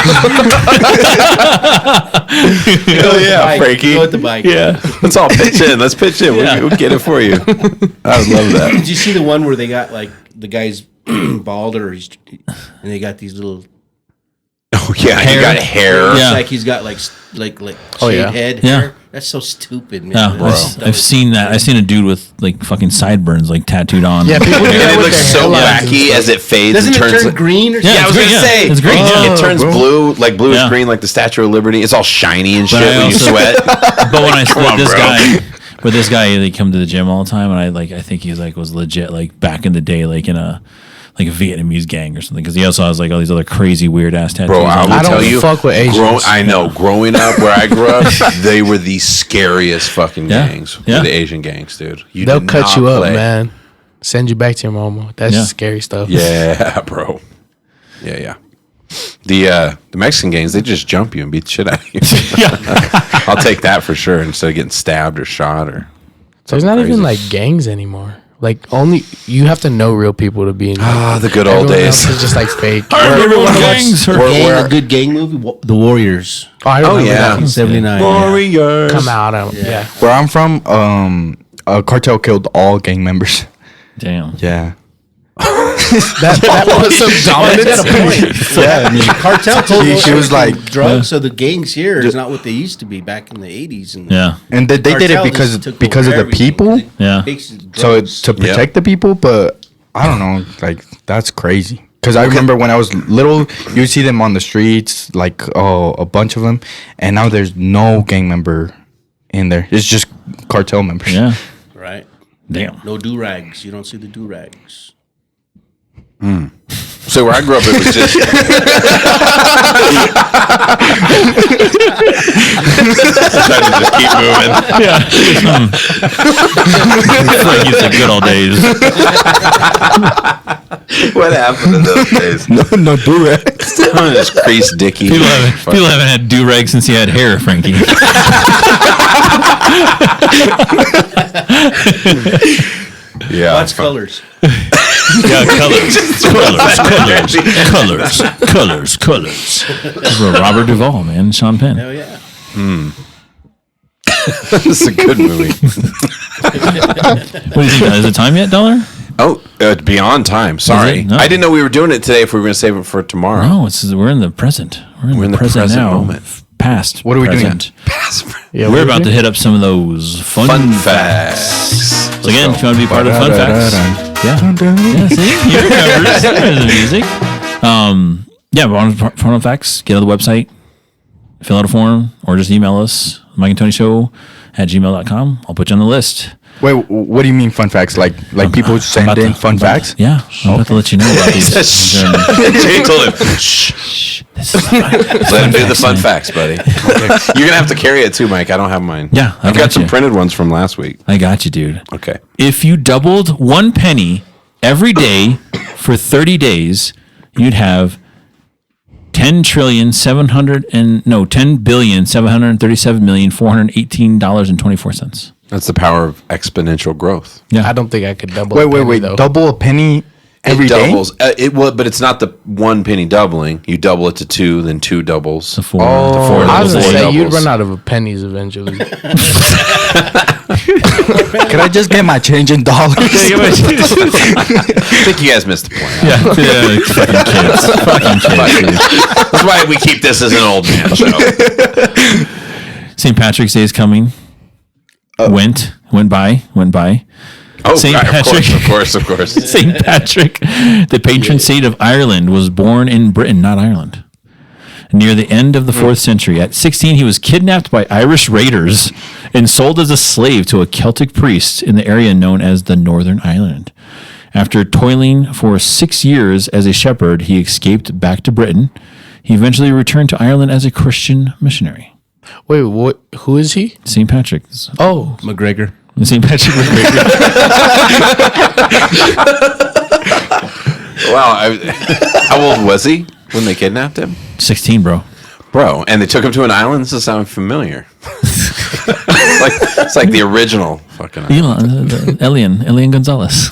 Oh yeah, Bike. Frankie. Go with the bike. Yeah. Let's all pitch in. Let's pitch in. Yeah. We'll get it for you. I would love that. Did you see the one where they got like the guy's bald or he's and they got these little Oh yeah, Hair. you got hair. Yeah. It's like he's got like Oh, shaved yeah. head. Yeah. hair. That's so stupid, man. Yeah, That's- I've seen that. I've seen a dude with like fucking sideburns like tattooed on. Yeah, people do And that it with looks their so hairlines and wacky stuff. as it fades Doesn't and it turns. turn green or Yeah, Yeah, I was it's gonna green, say it's green. It Yeah. turns blue, like bluish Yeah. green, like the Statue of Liberty. It's all shiny and shit But I when you also- sweat. But when I Come with on, this bro. guy, with this guy, they come to the gym all the time, and I think he's like was legit like back in the day, like in a Vietnamese gang or something. Because he also has like all these other crazy weird ass tattoos. Bro, I on will I him. don't tell you. fuck with Asians. I know. Growing up where I grew up, they were the scariest fucking Yeah. gangs. Yeah. The Asian gangs, dude. You They'll did cut not you up, play. man. Send you back to your mama. That's Yeah. scary stuff. Yeah, bro. Yeah. The Mexican gangs, they just jump you and beat the shit out of you. I'll take that for sure instead of getting stabbed or shot or. There's not crazy. even like gangs anymore. Like only you have to know real people to be in. Ah, the good old Everyone days. else is just like fake. Everyone gangs are- a good gang movie, The Warriors, I remember yeah. that. '79. Warriors. Come out. Yeah. where I'm from, a cartel killed all gang members. Damn. Yeah. That was some dominance. Yeah, I mean, Cartel told she was like, drugs. So the gangs here is not what they used to be back in the '80s. And Yeah. and they did it Cartel just took because of over the everything. people. Yeah. Basically So drugs. to protect the people, but I don't know, like that's crazy. Because I remember when I was little, you would see them on the streets, like a bunch of them, and now there's no gang member in there. It's just cartel members. Yeah. right. Damn. No do rags. You don't see the do rags. So where I grew up, it was just. Trying to just keep moving. It's like it's the good old days. What happened in those days? no do-rags. This creased dicky. People haven't had do rag since he had hair, Frankie. Yeah. Watch colors. Yeah, colors. This is Robert Duvall, man. Sean Penn. Hell yeah. This is a good movie. What do you think? Is it time yet, Dollar? Oh, beyond time. Sorry. No. I didn't know we were doing it today if we were going to save it for tomorrow. No, we're in the present. We're in the present now. moment. Past. What are we doing? present. Yeah, We're about to hit up some of those fun facts. So again, if you want to be part of the fun facts, yeah, see, you remember the music. Yeah, fun facts. Get on the website, fill out a form, or just email us, Mike and Tony Show @gmail.com. I'll put you on the list. Wait, what do you mean fun facts? Like people send in fun facts? Yeah, I'm about to let you know about these. Jay told him, shh. Let him do the fun facts, buddy. You're going to have to carry it too, Mike. I don't have mine. Yeah, I I've got got some you. printed ones from last week. I got you, dude. Okay. If you doubled 1 penny every day for 30 days, you'd have $10,737,418,24. That's the power of exponential growth. I don't think I could double. Wait. Though. Double a penny every it day? doubles. It will, but it's not the 1 penny doubling. You double it to 2, then 2 doubles. The 4. Oh, I was gonna Four say you'd doubles. run out of pennies eventually. Could I just get my change in dollars? I think you guys missed the point. Fucking kids, dude. That's why we keep this as an old man show. See, St. Patrick's Day is coming. Went by. Oh, St. right, Patrick. of course. St. Patrick, the patron saint of Ireland, was born in Britain, not Ireland. Near the end of the 4th century. At 16, he was kidnapped by Irish raiders and sold as a slave to a Celtic priest in the area known as the Northern Ireland. After toiling for 6 years as a shepherd, he escaped back to Britain. He eventually returned to Ireland as a Christian missionary. Wait, what? Who is he? St. Patrick. Oh, McGregor. St. Patrick McGregor. Wow. How old was he when they kidnapped him? 16, bro. Bro, and they took him to an island? This is sounding familiar. It's like the original fucking island. Elian Gonzalez.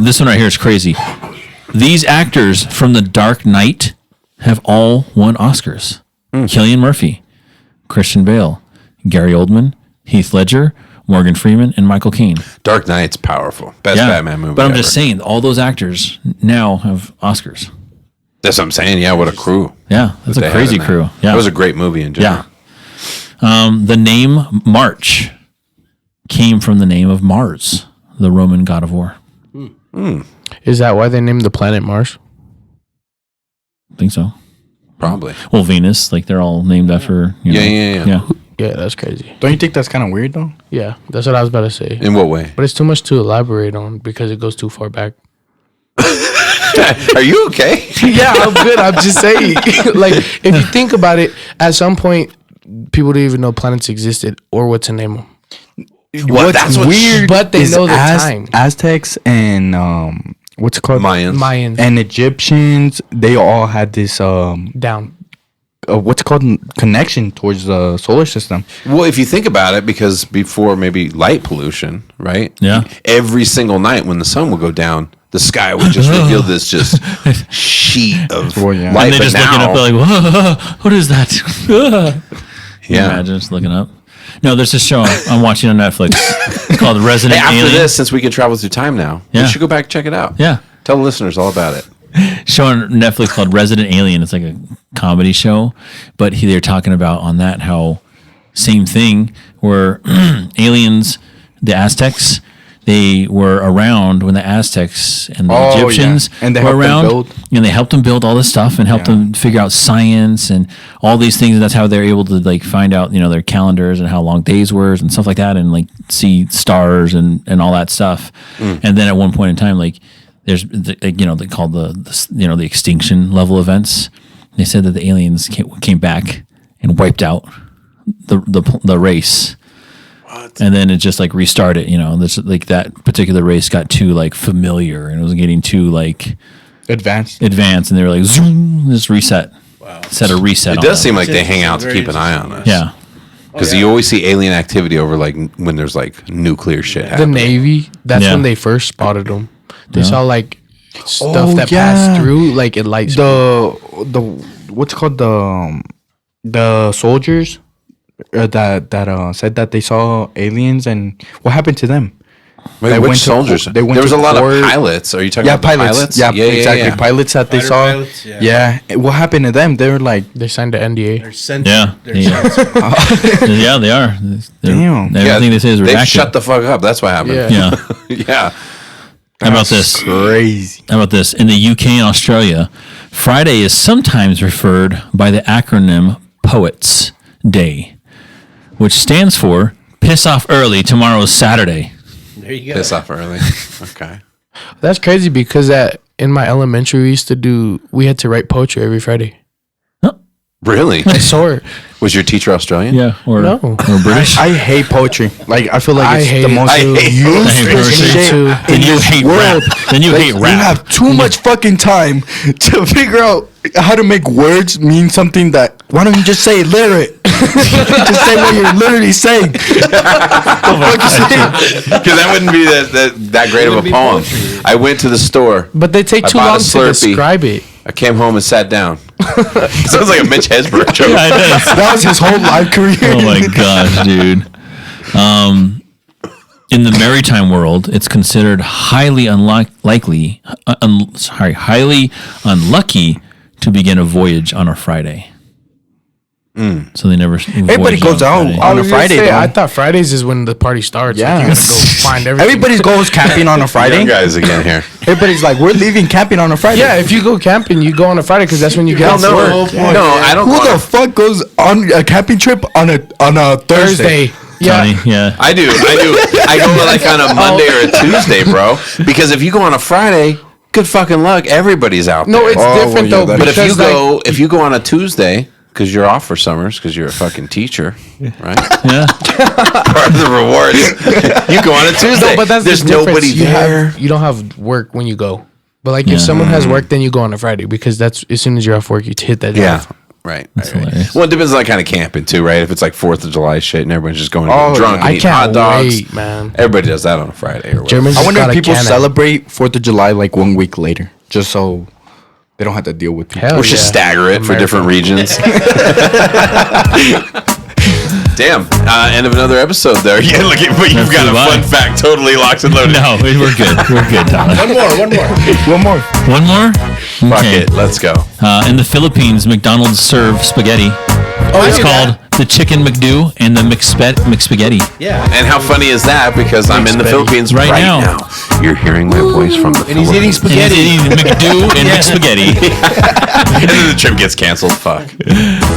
This one right here is crazy. These actors from The Dark Knight have all won Oscars. Cillian Murphy, Christian Bale, Gary Oldman, Heath Ledger, Morgan Freeman, and Michael Caine. Dark Knight's powerful. Best Batman movie But I'm ever. just saying, all those actors now have Oscars. That's what I'm saying. Yeah, what a crew. Yeah, that's They a had crazy in that. crew. Yeah. That was a great movie in general. Yeah. The name March came from the name of Mars, the Roman god of war. is that why they named the planet Mars? I think so. Probably. Well, Venus, like they're all named after. You know, Yeah. Yeah, that's crazy. Don't you think that's kind of weird though? Yeah, that's what I was about to say. In what way? But it's too much to elaborate on because it goes too far back. Are you okay? Yeah, I'm good. I'm just saying. Like, if you think about it, at some point, people didn't even know planets existed or what to name them. That's what's weird. But they is know the time. Aztecs and what's it called? Mayans. And Egyptians. They all had this Down. what's it called, connection towards the solar system. Well, if you think about it, because before maybe light pollution, right? Yeah. Every single night when the sun would go down, the sky would just reveal this just sheet of Well, yeah. light. And they're But just looking now, up, they're like, whoa, what is that? Can you yeah. imagine just looking up? No, there's a show I'm watching on Netflix. It's called Resident Hey, after Alien. this, since we can travel through time now, Yeah. we should go back and check it out. Yeah. Tell the listeners all about it. Show on Netflix called Resident Alien. It's like a comedy show, but they're talking about on that how same thing where aliens, the Aztecs, they were around when the Aztecs and the Oh, Egyptians yeah. And they were helped them around, build. and they helped them build all this stuff and helped them figure out science and all these things. And that's how they're able to like find out, you know, their calendars and how long days were and stuff like that, and like see stars and all that stuff. And then at one point in time, like there's you know, they called the you know, the extinction level events. They said that the aliens came back and wiped out the race. And then it just like restarted, you know, this like that particular race got too like familiar and it was getting too like Advanced. advanced, and they were like zoom, just reset. Wow. Set a reset. It on does them. seem like they hang out to keep an eye on us. Yeah. Because you always see alien activity over like when there's like nuclear shit The happening. Navy, that's Yeah. when they first spotted them. They Yeah. saw like stuff Oh, that yeah. passed through, like it lights. The what's it called, the soldiers that said that they saw aliens, and what happened to them? Wait, They which went to- soldiers? they went there was to a lot war- of pilots. Are you talking Yeah, about the pilots. Yeah, exactly. Yeah. Pilots that they Fighter saw. pilots, yeah. Yeah. And what happened to them? They were like, They signed the NDA. They're sent. Yeah. They're Yeah. sent. Yeah, they are. Damn. Everything they say is They redacted. shut the fuck up. That's what happened. Yeah. Yeah. Yeah. How about this? crazy. How about this? In the UK and Australia, Friday is sometimes referred by the acronym Poets Day, which stands for Piss Off Early, Tomorrow's Saturday. There you go. Piss off early. Okay. That's crazy because in my elementary we had to write poetry every Friday. Really? I saw it. Was your teacher Australian? Yeah. Or, No. or British. I hate poetry. Like, I feel like I it's hate the it. most I hate useless I hate poetry shit too. Then in you this hate world. rap. Then you hate We rap. have too much fucking time to figure out how to make words mean something that. Why don't you just say lyric? Just say what you're literally saying. Because that wouldn't be that great of a wouldn't be poem. poetry. I went to the store. But they take I too bought a long to Slurpee. describe it. I came home and sat down. Sounds like a Mitch Hedberg joke. Yeah, it does. That was his whole life career. Oh my gosh, dude. In the maritime world, it's considered highly highly unlucky to begin a voyage on a Friday. So they never. Everybody goes out on a Friday. Though. I thought Fridays is when the party starts. Yeah. Like, you gotta go find everything. Everybody goes camping on a Friday. Young guys again here. Everybody's like, we're leaving camping on a Friday. Yeah, if you go camping, you go on a Friday because that's when you get off work. No, I don't. Who the fuck goes on a camping trip on a Thursday? Tony, Yeah. yeah. I do. I go like on a Monday or a Tuesday, bro. Because if you go on a Friday, good fucking luck. Everybods out there. No, it's different though. But if because, you go on a Tuesday, because you're off for summers, because you're a fucking teacher, right? Yeah. Part of the rewards. You go on a Tuesday. No, but that's there's the difference. nobody there. You don't have work when you go. But like if someone has work, then you go on a Friday because that's as soon as you're off work, you hit that job. Yeah. Right. hilarious. Well, it depends on that kind of camping too, right? If it's like 4th of July shit and everyone's just going to get drunk and I eat hot can't dogs. wait, man. Everybody does that on a Friday or whatever. Germans I just wonder got if a people cannon. celebrate 4th of July like 1 week later, just so they don't have to deal with people. Hell We should yeah. stagger it for different regions. Damn. End of another episode there. Yeah, look at but you've got a Goodbye. fun fact totally locked and loaded. No, we're good. We're good, Tyler. One more. One more? Fuck Okay. it. Let's go. In the Philippines, McDonald's serve spaghetti. It's called the Chicken McDo and the McSpaghetti. Yeah. And how funny is that? Because I'm in the Philippines Right right now. now. You're hearing my voice from the And he's eating Philippines. And spaghetti. it's eating McDo and McSpaghetti. And then the trip gets canceled. Fuck.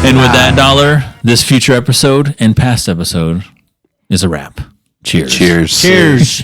And with that dollar, this future episode and past episode is a wrap. Cheers. Cheers. Cheers.